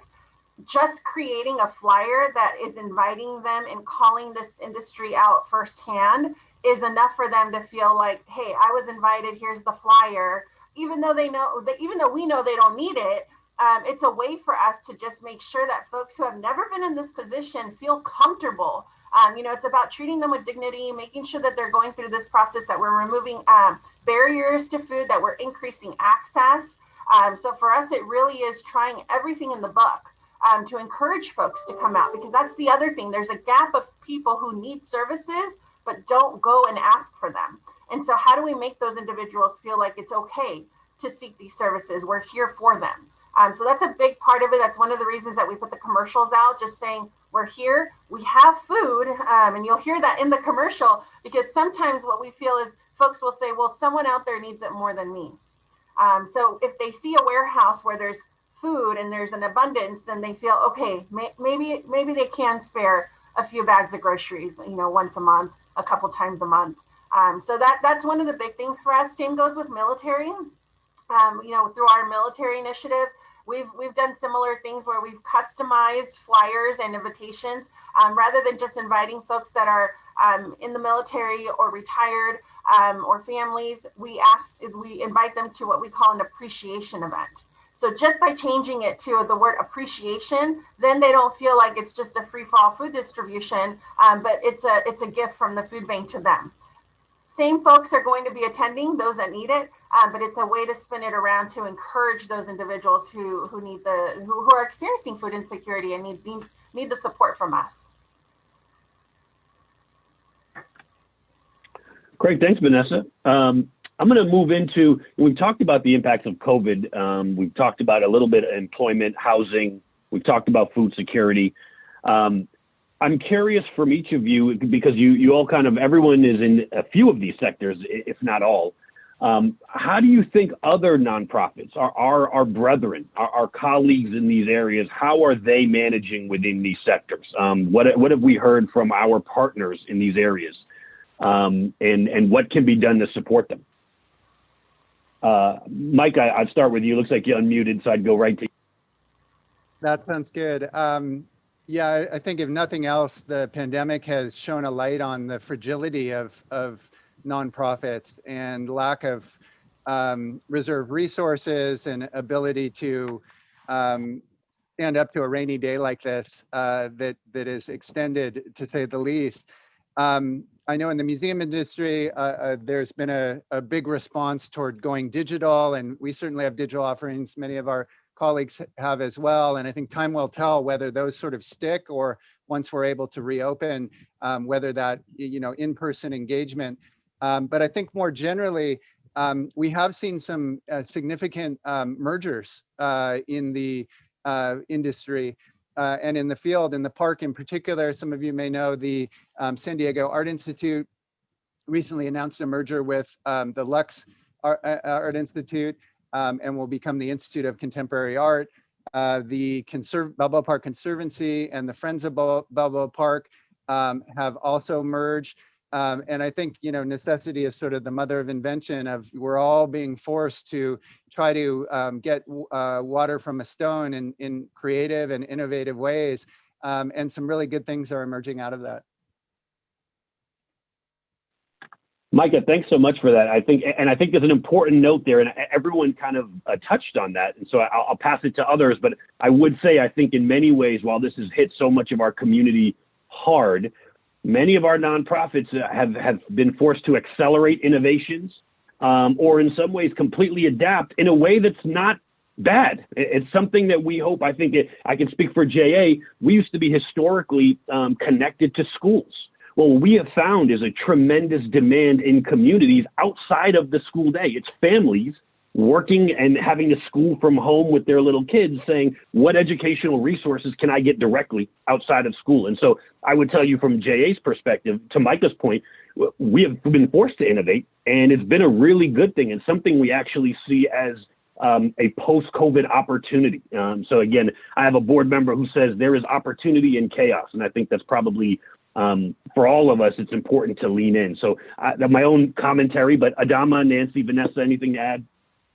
just creating a flyer that is inviting them and calling this industry out firsthand is enough for them to feel like, hey, I was invited, here's the flyer. Even though we know they don't need it, it's a way for us to just make sure that folks who have never been in this position feel comfortable. It's about treating them with dignity, making sure that they're going through this process, that we're removing barriers to food, that we're increasing access. So for us, it really is trying everything in the book to encourage folks to come out, because that's the other thing. There's a gap of people who need services, but don't go and ask for them. And so how do we make those individuals feel like it's okay to seek these services? We're here for them. So that's a big part of it. That's one of the reasons that we put the commercials out, just saying we're here, we have food. And you'll hear that in the commercial, because sometimes what we feel is folks will say, well, someone out there needs it more than me. So if they see a warehouse where there's food and there's an abundance, then they feel, okay, maybe they can spare a few bags of groceries, once a month, a couple times a month. So that's one of the big things for us. Same goes with military. Through our military initiative, we've done similar things where we've customized flyers and invitations, rather than just inviting folks that are in the military or retired or families. We invite them to what we call an appreciation event. So just by changing it to the word appreciation, then they don't feel like it's just a free-for-all food distribution, but it's a gift from the food bank to them. Same folks are going to be attending, those that need it, but it's a way to spin it around to encourage those individuals who are experiencing food insecurity and need the support from us. Great, thanks, Vanessa. I'm going to move into, we've talked about the impacts of COVID. We've talked about a little bit of employment, housing. We've talked about food security. I I'm curious from each of you, because you all kind of, everyone is in a few of these sectors, if not all. How do you think other nonprofits, our brethren, our colleagues in these areas, how are they managing within these sectors? What have we heard from our partners in these areas? And what can be done to support them? Mike, I'd start with you. Looks like you're unmuted, so I'd go right to you. That sounds good. Yeah, I think if nothing else, the pandemic has shown a light on the fragility of nonprofits and lack of reserve resources and ability to stand up to a rainy day like this that is extended, to say the least. I know in the museum industry, there's been a big response toward going digital, and we certainly have digital offerings. Many of our colleagues have as well. And I think time will tell whether those sort of stick, or once we're able to reopen, whether that, in-person engagement. But I think more generally, we have seen some significant mergers in the industry and in the field. In the park in particular, some of you may know the San Diego Art Institute recently announced a merger with the Lux Art Institute, and will become the Institute of Contemporary Art. The Balboa Park Conservancy and the Friends of Balboa Park have also merged. And I think, necessity is sort of the mother of invention. We're all being forced to try to get water from a stone in creative and innovative ways. And some really good things are emerging out of that. Micah, thanks so much for that. I think there's an important note there, and everyone kind of touched on that. And so I'll pass it to others, but I would say, I think in many ways, while this has hit so much of our community hard, many of our nonprofits have been forced to accelerate innovations, or in some ways completely adapt in a way that's not bad. It's something that we hope, I can speak for JA, we used to be historically connected to schools. Well, what we have found is a tremendous demand in communities outside of the school day. It's families working and having to school from home with their little kids, saying, what educational resources can I get directly outside of school? And so I would tell you from JA's perspective, to Micah's point, we have been forced to innovate, and it's been a really good thing, and something we actually see as a post-COVID opportunity. So again, I have a board member who says there is opportunity in chaos, and I think that's probably for all of us, it's important to lean in. So my own commentary, but Adama, Nancy, Vanessa, anything to add?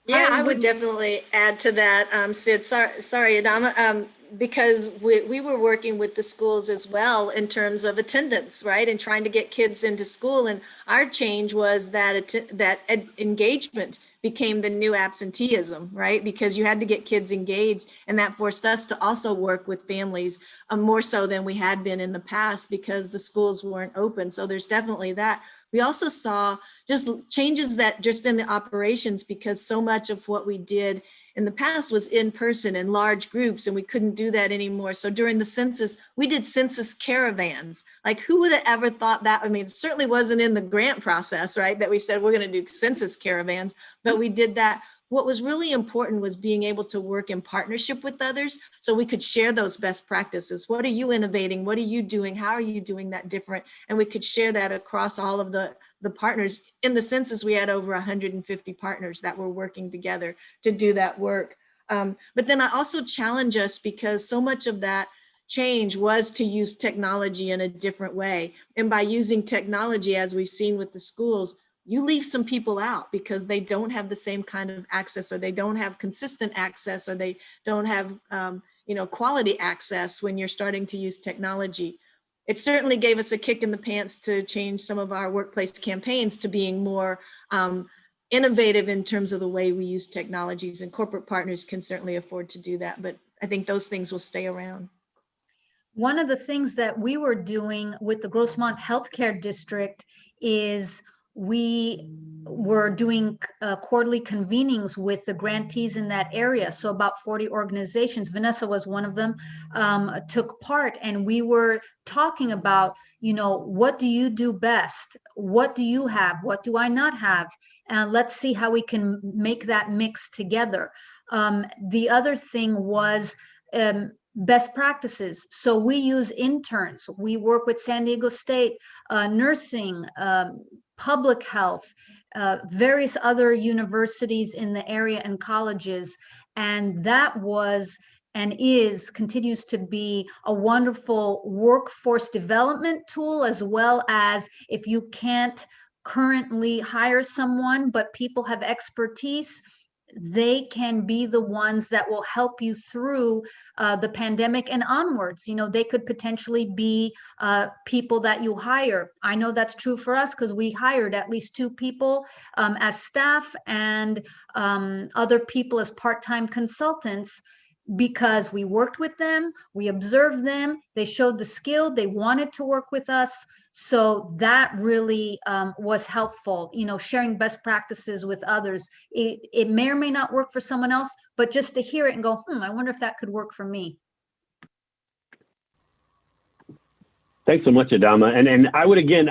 Yeah, I would definitely add to that, Sid. Sorry, Adama, because we were working with the schools as well in terms of attendance, right? And trying to get kids into school. And our change was that engagement became the new absenteeism, right? Because you had to get kids engaged, and that forced us to also work with families more so than we had been in the past because the schools weren't open. So there's definitely that. We also saw just changes that just in the operations, because so much of what we did in the past was in person in large groups, and we couldn't do that anymore. So during the census, we did census caravans. Like, who would have ever thought that? I mean, it certainly wasn't in the grant process, right? That we said we're going to do census caravans, but we did that. What was really important was being able to work in partnership with others so we could share those best practices. What are you innovating? What are you doing? How are you doing that different? And we could share that across all of the partners. In the census, we had over 150 partners that were working together to do that work. But then I also challenge us, because so much of that change was to use technology in a different way. And by using technology, as we've seen with the schools, you leave some people out because they don't have the same kind of access, or they don't have consistent access, or they don't have quality access when you're starting to use technology. It certainly gave us a kick in the pants to change some of our workplace campaigns to being more innovative in terms of the way we use technologies, and corporate partners can certainly afford to do that. But I think those things will stay around. One of the things that we were doing with the Grossmont Healthcare District is we were doing quarterly convenings with the grantees in that area. So about 40 organizations, Vanessa was one of them, took part, and we were talking about, what do you do best? What do you have? What do I not have? And let's see how we can make that mix together. The other thing was best practices. So we use interns. We work with San Diego State nursing, public health, various other universities in the area and colleges. And that was and continues to be a wonderful workforce development tool, as well as if you can't currently hire someone, but people have expertise, they can be the ones that will help you through the pandemic and onwards. You know, they could potentially be people that you hire. I know that's true for us because we hired at least 2 people as staff and other people as part-time consultants, because we worked with them, we observed them, they showed the skill, they wanted to work with us. So that really was helpful, you know, sharing best practices with others. It may or may not work for someone else, but just to hear it and go, I wonder if that could work for me. Thanks so much, Adama. And I would, again,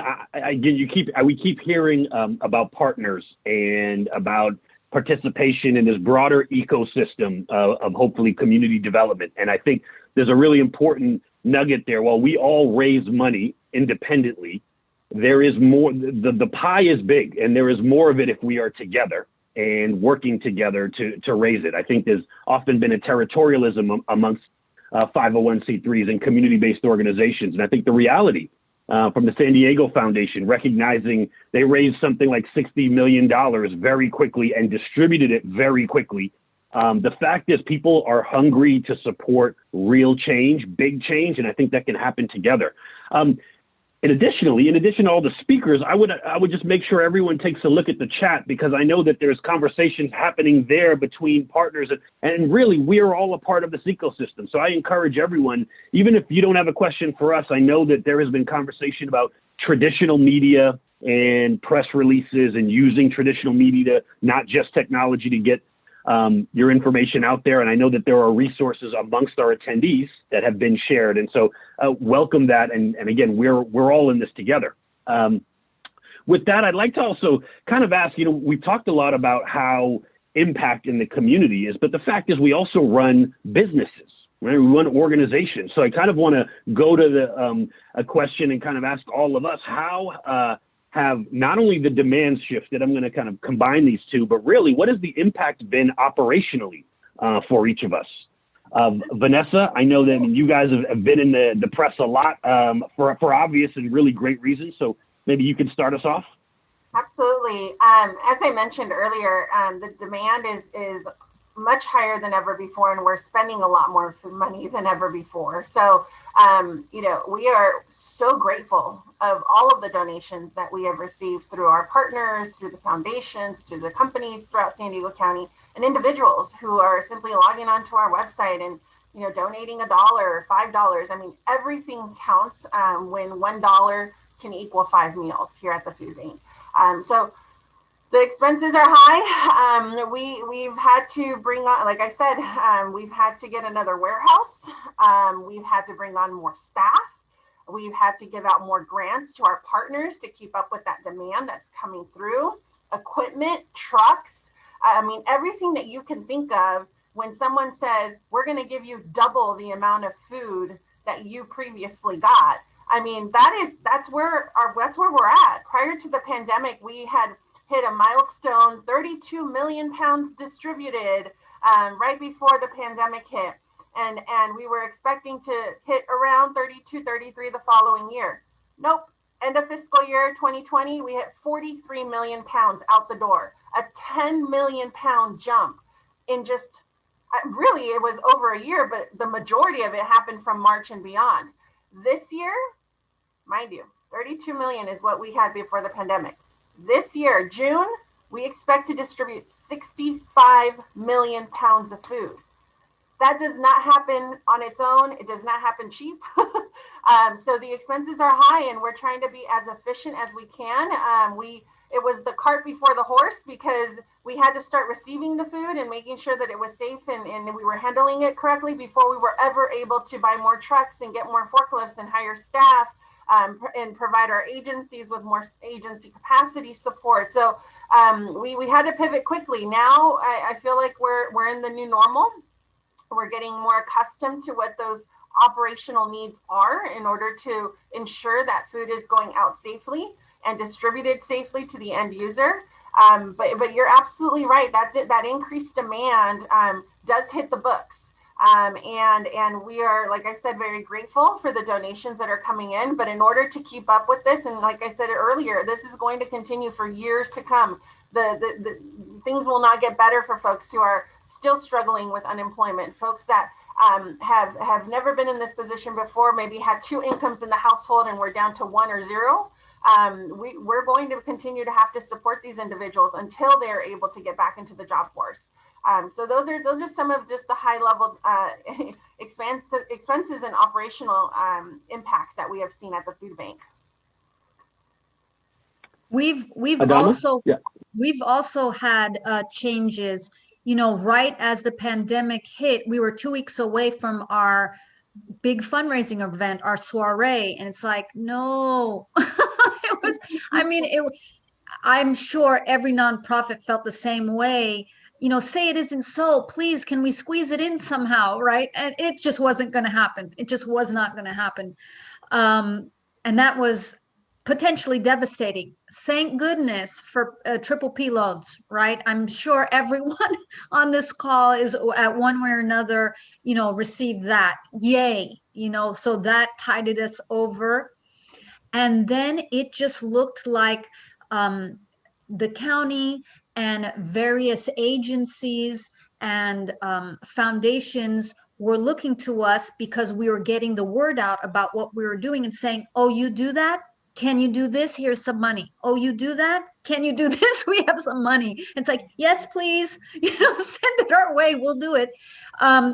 we keep hearing about partners and about participation in this broader ecosystem of hopefully community development. And I think there's a really important nugget there. While we all raise money independently, there is more, the pie is big, and there is more of it if we are together and working together to raise it. I think there's often been a territorialism amongst 501c3s and community-based organizations. And I think the reality from the San Diego Foundation, recognizing they raised something like $60 million very quickly and distributed it very quickly. The fact is, people are hungry to support real change, big change, and I think that can happen together. And additionally, in addition to all the speakers, I would just make sure everyone takes a look at the chat, because I know that there's conversations happening there between partners, and really we are all a part of this ecosystem. So I encourage everyone, even if you don't have a question for us, I know that there has been conversation about traditional media and press releases and using traditional media, not just technology, to get your information out there. And I know that there are resources amongst our attendees that have been shared. And so welcome that. And again, we're all in this together. With that, I'd like to also kind of ask, we've talked a lot about how impact in the community is, but the fact is we also run businesses, right? We run organizations. So I kind of want to go to a question and kind of ask all of us, how have not only the demands shifted, I'm going to kind of combine these two, but really, what has the impact been operationally for each of us? Vanessa, I know that you guys have been in the press a lot for obvious and really great reasons. So maybe you can start us off. Absolutely. As I mentioned earlier, the demand is much higher than ever before, and we're spending a lot more money than ever before. So, we are so grateful of all of the donations that we have received through our partners, through the foundations, through the companies throughout San Diego County, and individuals who are simply logging onto our website and, donating $1 or $5. I mean, everything counts when $1 can equal 5 meals here at the food bank. So the expenses are high. We've had to bring on, like I said, we've had to get another warehouse. We've had to bring on more staff. We've had to give out more grants to our partners to keep up with that demand that's coming through. Equipment, trucks. I mean, everything that you can think of when someone says, we're going to give you double the amount of food that you previously got. I mean, that's where we're at. Prior to the pandemic, we had hit a milestone, 32 million pounds distributed right before the pandemic hit. And we were expecting to hit around 32, 33 the following year. Nope. End of fiscal year 2020, we hit 43 million pounds out the door, a 10 million pound jump in just, really, it was over a year, but the majority of it happened from March and beyond. This year, mind you, 32 million is what we had before the pandemic. This year, June, we expect to distribute 65 million pounds of food. That does not happen on its own. It does not happen cheap. So the expenses are high, and we're trying to be as efficient as we can. It was the cart before the horse, because we had to start receiving the food and making sure that it was safe and we were handling it correctly before we were ever able to buy more trucks and get more forklifts and hire staff. And provide our agencies with more agency capacity support. So we had to pivot quickly. Now I feel like we're in the new normal. We're getting more accustomed to what those operational needs are in order to ensure that food is going out safely and distributed safely to the end user. But you're absolutely right. That increased demand does hit the books. And we are, like I said, very grateful for the donations that are coming in. But in order to keep up with this, and like I said earlier, this is going to continue for years to come. The things will not get better for folks who are still struggling with unemployment, folks that have never been in this position before, maybe had 2 incomes in the household and we're down to 1 or 0. We're going to continue to have to support these individuals until they're able to get back into the job force. So those are some of just the high level expenses and operational impacts that we have seen at the food bank. We've Adama? we've also had changes. You know, right as the pandemic hit, we were 2 weeks away from our big fundraising event, our soiree, and it's like, no, it was. I mean, I'm sure every nonprofit felt the same way. You know, say it isn't so, please, can we squeeze it in somehow, right? And it just wasn't going to happen. It just was not going to happen. And that was potentially devastating. Thank goodness for triple P loans, right? I'm sure everyone on this call is at one way or another, you know, received that. Yay, you know, so that tided us over. And then it just looked like the county and various agencies and foundations were looking to us because we were getting the word out about what we were doing and saying, oh, you do that? Can you do this? Here's some money. Oh, you do that? Can you do this? We have some money. It's like, yes, please, you know, send it our way. We'll do it.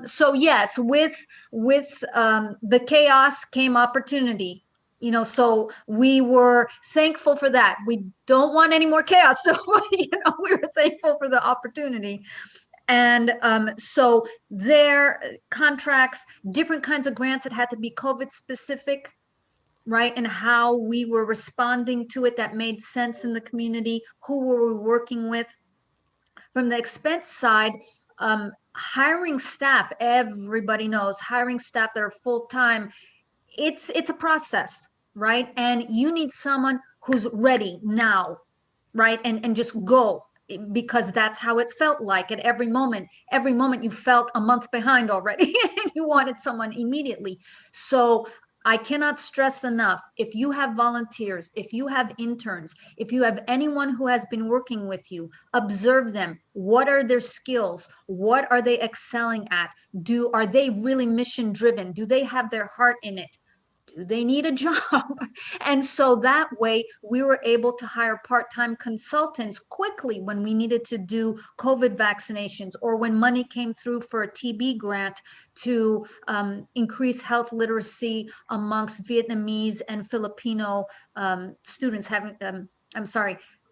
So yes, with the chaos came opportunity. You know, so we were thankful for that. We don't want any more chaos. So, you know, we were thankful for the opportunity. And so their contracts, different kinds of grants that had to be COVID specific, right? And how we were responding to it that made sense in the community, who were we working with. From the expense side, hiring staff, everybody knows, hiring staff that are full-time, it's a process, right? And you need someone who's ready now, right? And just go, because that's how it felt like at every moment you felt a month behind already and you wanted someone immediately. So I cannot stress enough, if you have volunteers, if you have interns, if you have anyone who has been working with you, observe them. What are their skills? What are they excelling at? Are they really mission driven? Do they have their heart in it? Do they need a job? And so that way we were able to hire part-time consultants quickly when we needed to do COVID vaccinations, or when money came through for a TB grant to increase health literacy amongst Vietnamese and Filipino students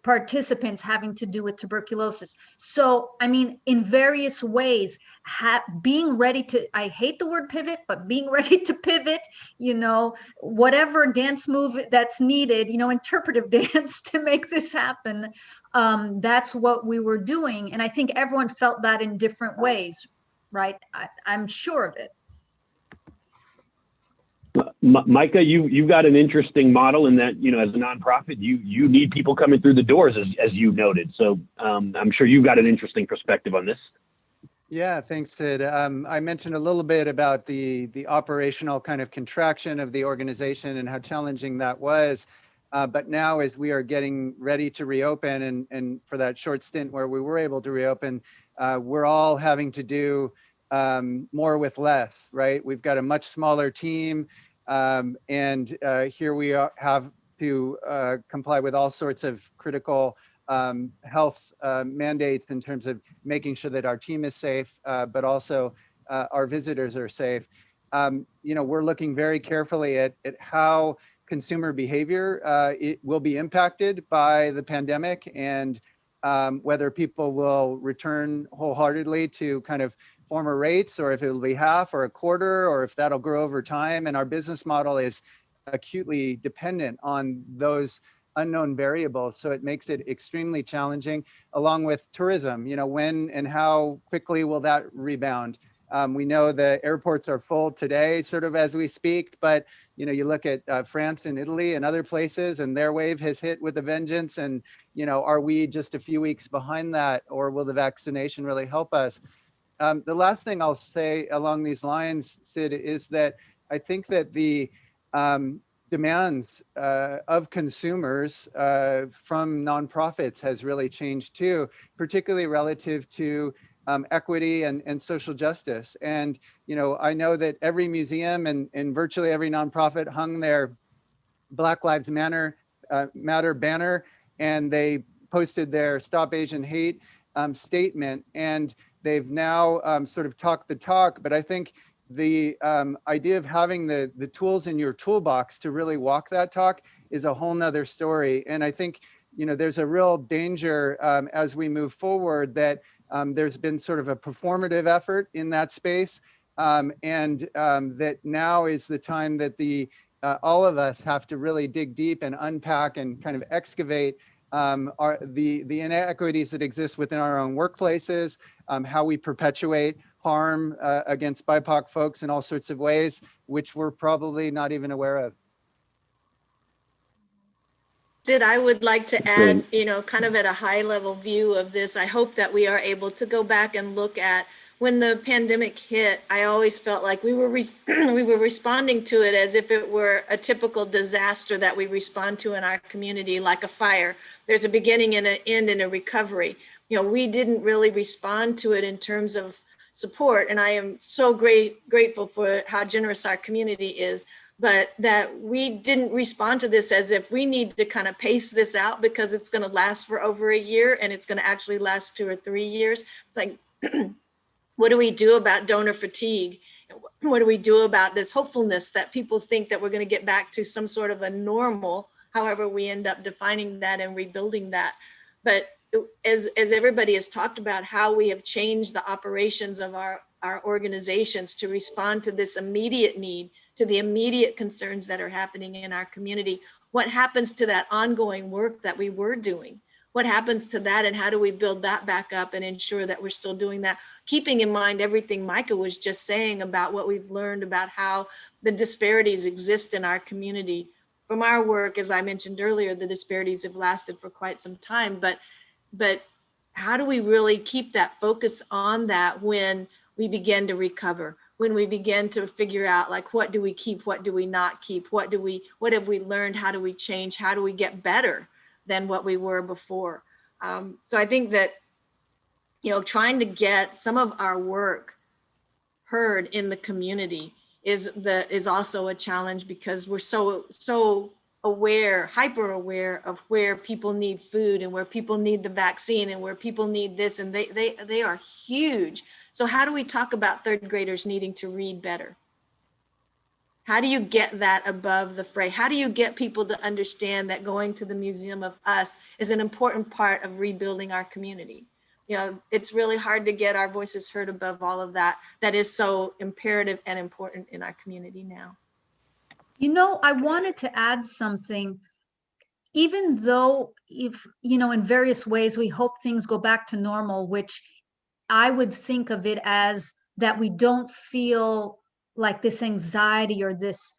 participants having to do with tuberculosis. So, I mean, in various ways, being ready to, I hate the word pivot, but being ready to pivot, you know, whatever dance move that's needed, you know, interpretive dance to make this happen. That's what we were doing. And I think everyone felt that in different ways, right? I'm sure of it. Micah, you've got an interesting model in that, you know, as a nonprofit, you need people coming through the doors, as you noted. So I'm sure you've got an interesting perspective on this. Yeah, thanks, Sid. I mentioned a little bit about the operational kind of contraction of the organization and how challenging that was. But now, as we are getting ready to reopen, and for that short stint where we were able to reopen, we're all having to do more with less, right? We've got a much smaller team, and here we have to comply with all sorts of critical health mandates in terms of making sure that our team is safe, but also our visitors are safe. You know, we're looking very carefully at how consumer behavior it will be impacted by the pandemic, and whether people will return wholeheartedly to kind of former rates, or if it will be half or a quarter, or if that'll grow over time. And our business model is acutely dependent on those unknown variables. So it makes it extremely challenging, along with tourism. You know, when and how quickly will that rebound? We know the airports are full today, sort of as we speak, but you look at France and Italy and other places, and their wave has hit with a vengeance. And are we just a few weeks behind that, or will the vaccination really help us? The last thing I'll say along these lines, Sid, is that I think that the demands of consumers from nonprofits has really changed too, particularly relative to equity and social justice. And, I know that every museum and virtually every nonprofit hung their Black Lives Matter banner, and they posted their Stop Asian Hate statement, and they've now sort of talked the talk. But I think the idea of having the tools in your toolbox to really walk that talk is a whole nother story. And I think, there's a real danger as we move forward that there's been sort of a performative effort in that space. And that now is the time that all of us have to really dig deep and unpack and kind of excavate the inequities that exist within our own workplaces, how we perpetuate harm against BIPOC folks in all sorts of ways, which we're probably not even aware of. Sid, I would like to add, kind of at a high level view of this, I hope that we are able to go back and look at when the pandemic hit. I always felt like we were responding to it as if it were a typical disaster that we respond to in our community, like a fire. There's a beginning and an end and a recovery. We didn't really respond to it in terms of support. And I am so grateful for how generous our community is, but that we didn't respond to this as if we need to kind of pace this out because it's going to last for over a year and it's going to actually last 2 or 3 years. It's like, what do we do about donor fatigue? What do we do about this hopefulness that people think that we're going to get back to some sort of a normal, however we end up defining that and rebuilding that? But as everybody has talked about how we have changed the operations of our organizations to respond to this immediate need, to the immediate concerns that are happening in our community, what happens to that ongoing work that we were doing? What happens to that, and how do we build that back up and ensure that we're still doing that, keeping in mind everything Micah was just saying about what we've learned about how the disparities exist in our community. From our work, as I mentioned earlier, the disparities have lasted for quite some time, but how do we really keep that focus on that when we begin to recover, when we begin to figure out, like, what do we keep, what do we not keep, what have we learned, how do we change, how do we get better than what we were before? So I think that, trying to get some of our work heard in the community is also a challenge, because we're so aware, hyper aware of where people need food and where people need the vaccine and where people need this, and they are huge. So how do we talk about third graders needing to read better? How do you get that above the fray? How do you get people to understand that going to the Museum of Us is an important part of rebuilding our community? It's really hard to get our voices heard above all of that. That is so imperative and important in our community now. I wanted to add something. Even though, if, in various ways, we hope things go back to normal, which I would think of it as that we don't feel like this anxiety or this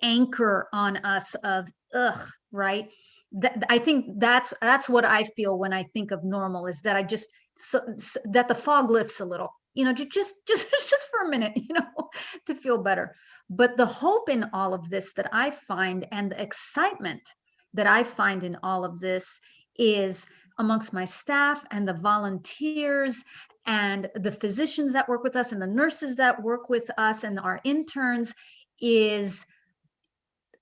anchor on us of right? I think that's what I feel when I think of normal, is that I just that the fog lifts a little, just for a minute, to feel better. But the hope in all of this that I find, and the excitement that I find in all of this, is amongst my staff and the volunteers and the physicians that work with us and the nurses that work with us and our interns, is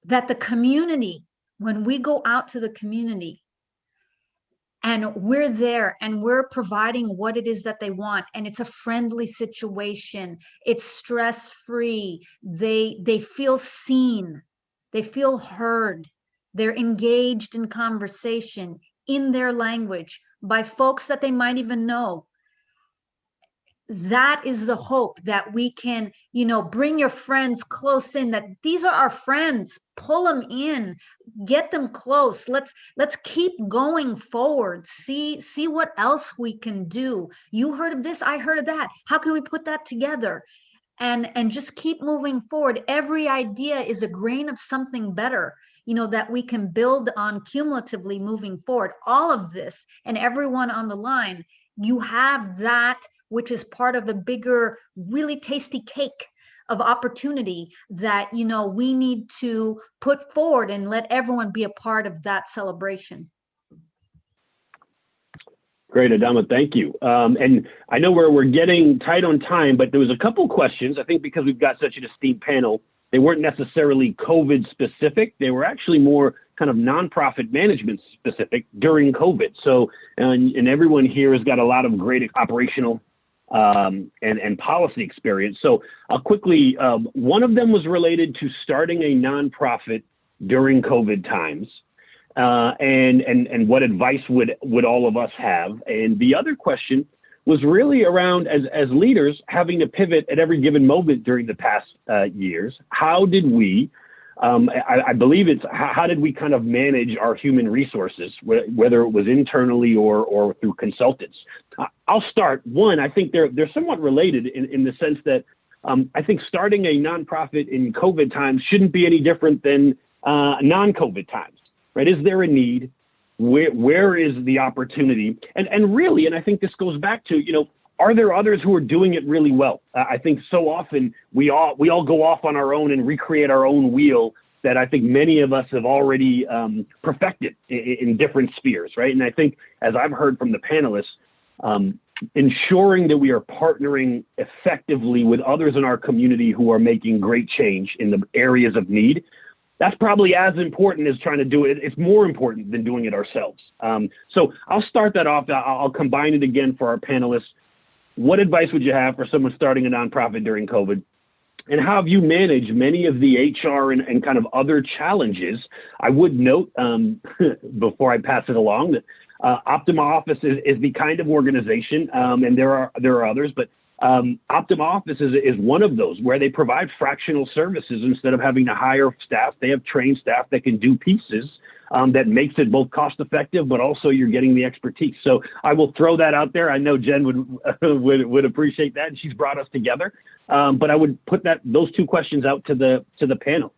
that the community, when we go out to the community and we're there and we're providing what it is that they want, and it's a friendly situation, it's stress-free, they feel seen, they feel heard, they're engaged in conversation in their language by folks that they might even know. that is the hope, that we can, bring your friends close in, that these are our friends, pull them in, get them close. Let's keep going forward. See what else we can do. You heard of this, I heard of that. How can we put that together? And just keep moving forward. Every idea is a grain of something better, that we can build on cumulatively moving forward. All of this, and everyone on the line, you have that, which is part of a bigger, really tasty cake of opportunity that, we need to put forward and let everyone be a part of that celebration. Great, Adama, thank you. And I know we're getting tight on time, but there was a couple questions. I think because we've got such an esteemed panel, they weren't necessarily COVID specific. They were actually more kind of nonprofit management specific during COVID. So, and everyone here has got a lot of great operational and policy experience. So I'll quickly, one of them was related to starting a nonprofit during COVID times. And what advice would all of us have? And the other question was really around, as leaders, having to pivot at every given moment during the past years. How did we, I believe it's, how did we kind of manage our human resources, whether it was internally or through consultants? I'll start. One, I think they're somewhat related in the sense that I think starting a nonprofit in COVID times shouldn't be any different than non-COVID times. Right? Is there a need? Where is the opportunity? And really, and I think this goes back to, are there others who are doing it really well? I think so often we all go off on our own and recreate our own wheel that I think many of us have already perfected in different spheres, right? And I think, as I've heard from the panelists, ensuring that we are partnering effectively with others in our community who are making great change in the areas of need, that's probably as important as trying to do it. It's more important than doing it ourselves. So I'll start that off. I'll combine it again for our panelists. What advice would you have for someone starting a nonprofit during COVID? And how have you managed many of the HR and kind of other challenges? I would note before I pass it along that Optima Office is the kind of organization, and there are others, but Optima Office is one of those where they provide fractional services. Instead of having to hire staff, they have trained staff that can do pieces that makes it both cost effective, but also you're getting the expertise. So I will throw that out there. I know Jen would appreciate that, and she's brought us together. But I would put those two questions out to the panel.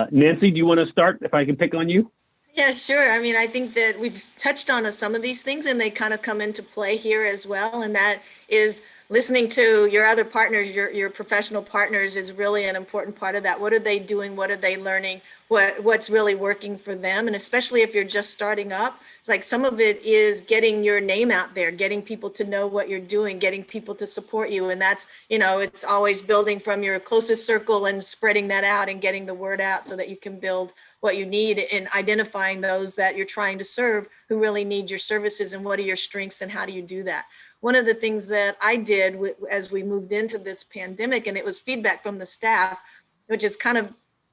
Nancy, do you want to start? If I can pick on you. Yeah, sure. I mean, I think that we've touched on some of these things and they kind of come into play here as well. And that is listening to your other partners, your professional partners is really an important part of that. What are they doing? What are they learning? What's really working for them? And especially if you're just starting up, it's like some of it is getting your name out there, getting people to know what you're doing, getting people to support you. And that's, it's always building from your closest circle and spreading that out and getting the word out so that you can build what you need in identifying those that you're trying to serve who really need your services and what are your strengths and how do you do that. One of the things that I did as we moved into this pandemic, and it was feedback from the staff, which is kind of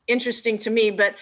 interesting to me, but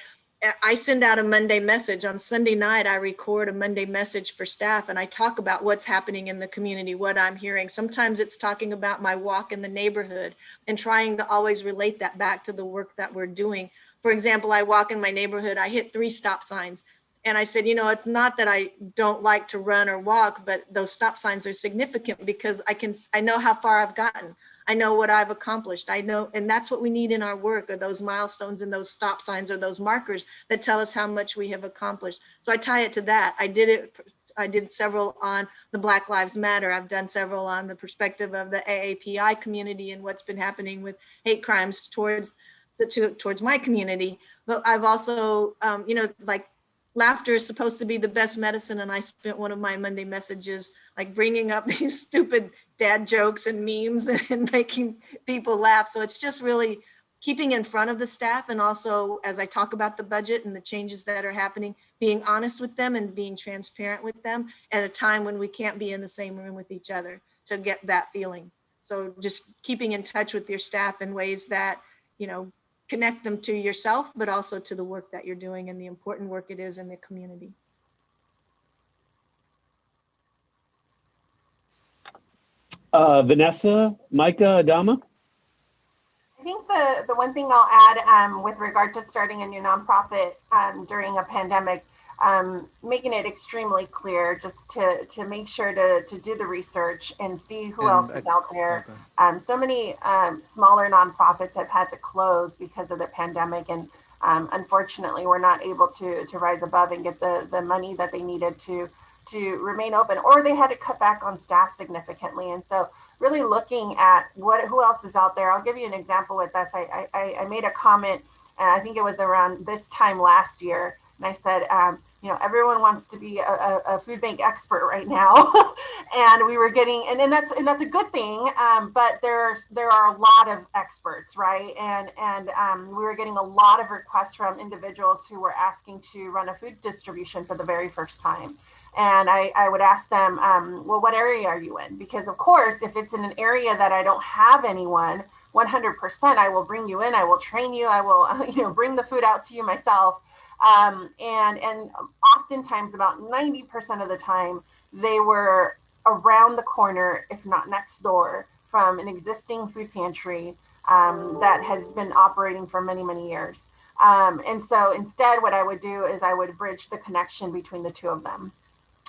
I send out a Monday message. On Sunday night, I record a Monday message for staff and I talk about what's happening in the community, what I'm hearing. Sometimes it's talking about my walk in the neighborhood and trying to always relate that back to the work that we're doing. For example, I walk in my neighborhood, I hit 3 stop signs. And I said, it's not that I don't like to run or walk, but those stop signs are significant because I know how far I've gotten. I know what I've accomplished. I know, and that's what we need in our work, are those milestones and those stop signs or those markers that tell us how much we have accomplished. So I tie it to that. I did several on the Black Lives Matter. I've done several on the perspective of the AAPI community and what's been happening with hate crimes towards my community. But I've also, like, laughter is supposed to be the best medicine. And I spent one of my Monday messages like bringing up these stupid dad jokes and memes and making people laugh. So it's just really keeping in front of the staff. And also, as I talk about the budget and the changes that are happening, being honest with them and being transparent with them at a time when we can't be in the same room with each other to get that feeling. So just keeping in touch with your staff in ways that, connect them to yourself, but also to the work that you're doing and the important work it is in the community. Vanessa, Micah, Adama? I think the one thing I'll add with regard to starting a new nonprofit during a pandemic, making it extremely clear just to make sure to do the research and see who else is out there. So many smaller nonprofits have had to close because of the pandemic, and unfortunately we're not able to rise above and get the money that they needed to remain open, or they had to cut back on staff significantly. And so really looking at who else is out there. I'll give you an example with us. I made a comment, and I think it was around this time last year, and I said, everyone wants to be a food bank expert right now. And we were getting, and that's a good thing, but there are a lot of experts, right? And we were getting a lot of requests from individuals who were asking to run a food distribution for the very first time. And I would ask them, well, what area are you in? Because of course, if it's in an area that I don't have anyone, 100%, I will bring you in, I will train you, I will bring the food out to you myself. And oftentimes, about 90% of the time, they were around the corner, if not next door, from an existing food pantry that has been operating for many, many years. And so instead, what I would do is I would bridge the connection between the two of them.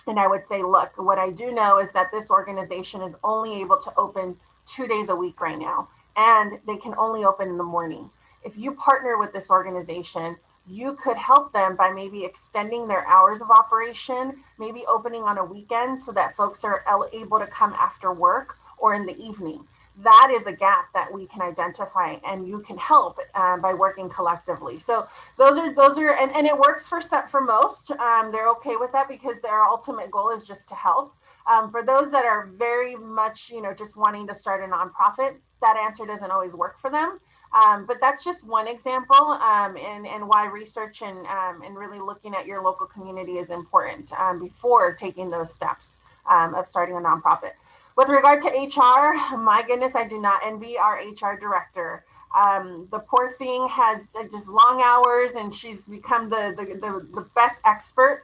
And I would say, look, what I do know is that this organization is only able to open 2 days a week right now, and they can only open in the morning. If you partner with this organization, you could help them by maybe extending their hours of operation, maybe opening on a weekend so that folks are able to come after work or in the evening. That is a gap that we can identify, and you can help by working collectively. So those are, and it works for most. They're okay with that because their ultimate goal is just to help. For those that are very much, just wanting to start a nonprofit, that answer doesn't always work for them. But that's just one example, and why research and really looking at your local community is important before taking those steps of starting a nonprofit. With regard to HR, my goodness, I do not envy our HR director. The poor thing has just long hours, and she's become the best expert,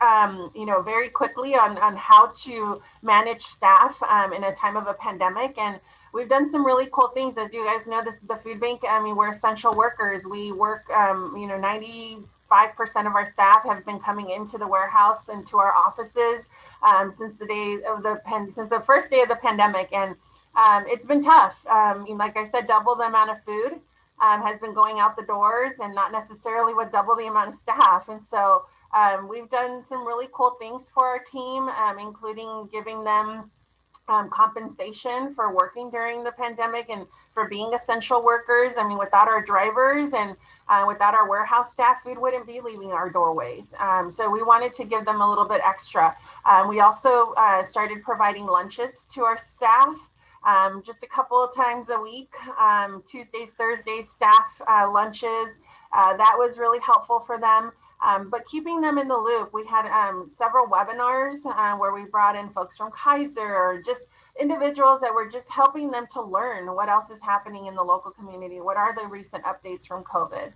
very quickly on how to manage staff in a time of a pandemic. And we've done some really cool things. As you guys know, the food bank, we're essential workers. We work, 95% of our staff have been coming into the warehouse and to our offices since the first day of the pandemic. And it's been tough. Like I said, double the amount of food has been going out the doors, and not necessarily with double the amount of staff. And so we've done some really cool things for our team, including giving them compensation for working during the pandemic and for being essential workers. Without our drivers and without our warehouse staff, food wouldn't be leaving our doorways. So we wanted to give them a little bit extra. We also started providing lunches to our staff just a couple of times a week, Tuesdays, Thursdays, staff lunches. That was really helpful for them. But keeping them in the loop, we had several webinars where we brought in folks from Kaiser, or just individuals that were just helping them to learn what else is happening in the local community. What are the recent updates from COVID?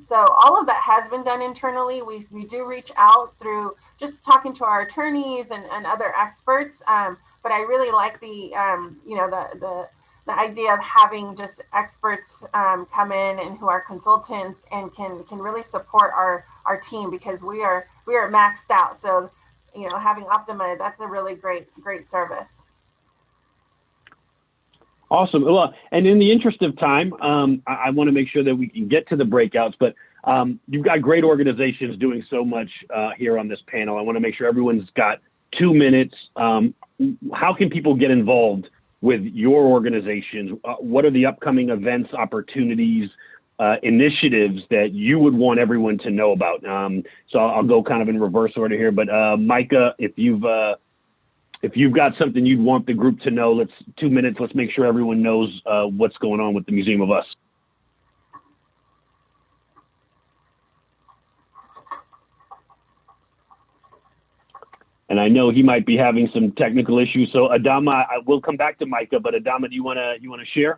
So all of that has been done internally. We do reach out through just talking to our attorneys and other experts. But I really like the idea of having just experts come in and who are consultants and can really support our team, because we are maxed out. So, having Optima, that's a really great service. Awesome. Well, and in the interest of time, I want to make sure that we can get to the breakouts, but you've got great organizations doing so much here on this panel. I want to make sure everyone's got 2 minutes. How can people get involved with your organizations? What are the upcoming events, opportunities, initiatives that you would want everyone to know about? So I'll go kind of in reverse order here, but Micah, if you've got something you'd want the group to know, 2 minutes, let's make sure everyone knows what's going on with the Museum of Us. And I know he might be having some technical issues. So Adama, I will come back to Micah, but Adama, do you want to share?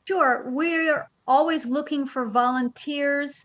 Sure. We're always looking for volunteers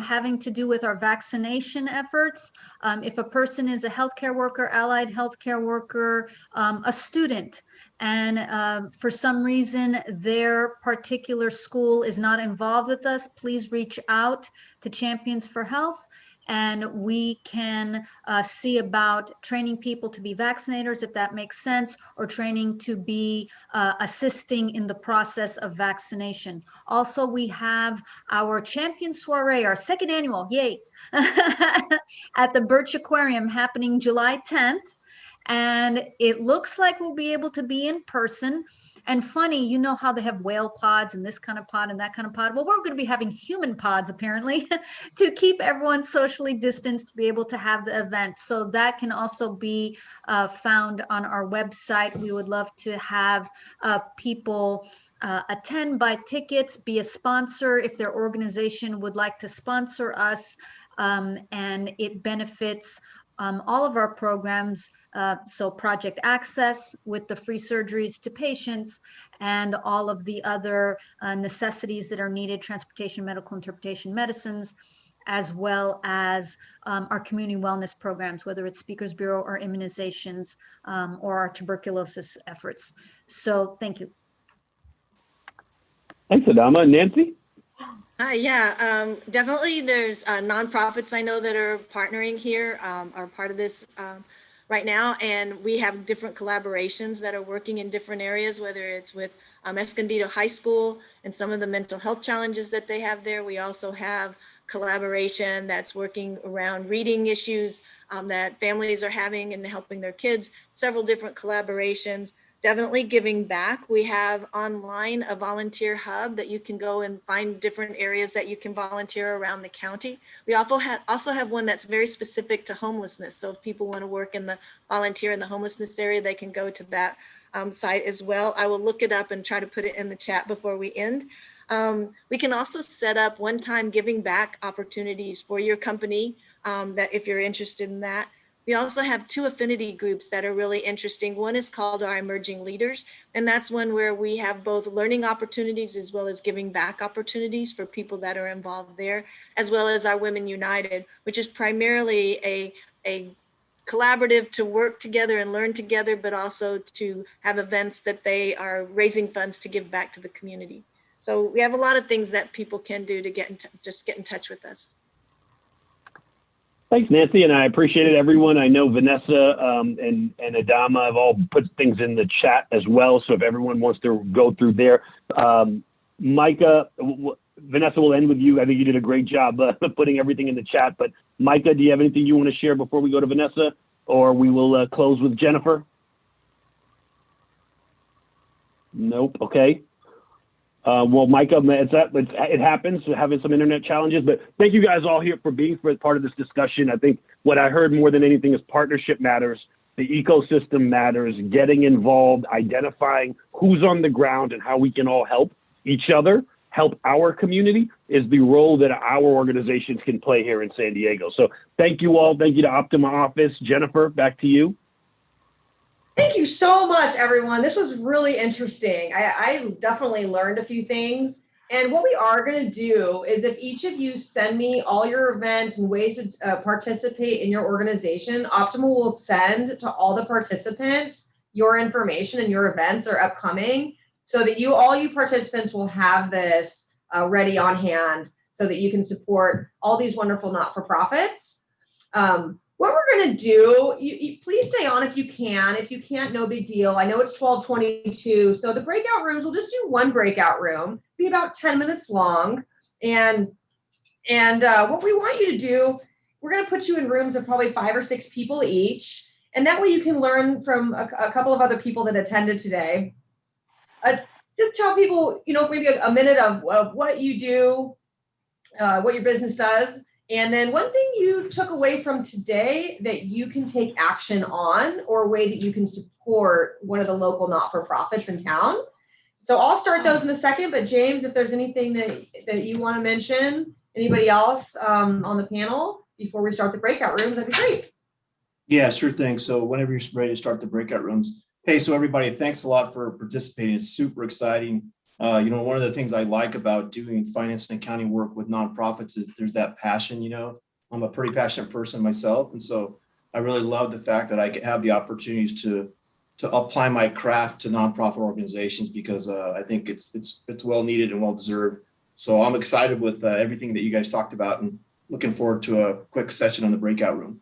having to do with our vaccination efforts. If a person is a healthcare worker, allied healthcare worker, a student, and for some reason their particular school is not involved with us, please reach out to Champions for Health, and we can see about training people to be vaccinators, if that makes sense, or training to be assisting in the process of vaccination. Also, we have our Champion Soiree, our second annual, yay, at the Birch Aquarium happening July 10th. And it looks like we'll be able to be in person. And funny, you know how they have whale pods and this kind of pod and that kind of pod. Well, we're going to be having human pods apparently to keep everyone socially distanced to be able to have the event. So that can also be found on our website. We would love to have people attend, buy tickets, be a sponsor if their organization would like to sponsor us. And it benefits all of our programs, so Project Access with the free surgeries to patients and all of the other necessities that are needed, transportation, medical interpretation, medicines, as well as our community wellness programs, whether it's Speakers Bureau or immunizations or our tuberculosis efforts. So thank you. Thanks, Adama. Nancy? Yeah, definitely there's nonprofits I know that are partnering here, are part of this right now. And we have different collaborations that are working in different areas, whether it's with Escondido High School and some of the mental health challenges that they have there. We also have collaboration that's working around reading issues that families are having and helping their kids, several different collaborations. Definitely giving back. We have online a volunteer hub that you can go and find different areas that you can volunteer around the county. We also have one that's very specific to homelessness. So if people want to work in the volunteer in the homelessness area, they can go to that site as well. I will look it up and try to put it in the chat before we end. We can also set up one-time giving back opportunities for your company that if you're interested in that. We also have two affinity groups that are really interesting. One is called our Emerging Leaders, and that's one where we have both learning opportunities as well as giving back opportunities for people that are involved there, as well as our Women United, which is primarily a collaborative to work together and learn together, but also to have events that they are raising funds to give back to the community. So we have a lot of things that people can do to just get in touch with us. Thanks, Nancy, and I appreciate it, everyone. I know Vanessa and Adama have all put things in the chat as well, so if everyone wants to go through there. Micah, Vanessa, will end with you. I think you did a great job putting everything in the chat, but Micah, do you have anything you want to share before we go to Vanessa, or we will close with Jennifer? Nope, okay. Well, Micah, it happens, having some internet challenges, but thank you guys all here for being part of this discussion. I think what I heard more than anything is partnership matters, the ecosystem matters, getting involved, identifying who's on the ground and how we can all help each other, help our community is the role that our organizations can play here in San Diego. So thank you all. Thank you to Optima office. Jennifer, back to you. Thank you so much, everyone. This was really interesting. I definitely learned a few things. And what we are going to do is if each of you send me all your events and ways to participate in your organization, Optima will send to all the participants your information and your events are upcoming so that all you participants will have this ready on hand so that you can support all these wonderful not-for-profits. What we're going to do, you please stay on if you can. If you can't, no big deal. I know it's 12:22. So the breakout rooms, we'll just do one breakout room, be about 10 minutes long. And what we want you to do, we're going to put you in rooms of probably 5 or 6 people each. And that way you can learn from a couple of other people that attended today. Just tell people, maybe a minute of what you do, what your business does. And then one thing you took away from today that you can take action on or a way that you can support one of the local not-for-profits in town. So I'll start those in a second, but James, if there's anything that you want to mention, anybody else on the panel before we start the breakout rooms, that'd be great. Yeah, sure thing. So whenever you're ready to start the breakout rooms. Hey, so everybody, thanks a lot for participating. It's super exciting. One of the things I like about doing finance and accounting work with nonprofits is there's that passion. I'm a pretty passionate person myself. And so I really love the fact that I have the opportunities to apply my craft to nonprofit organizations, because I think it's well needed and well deserved. So I'm excited with everything that you guys talked about, and looking forward to a quick session on the breakout room.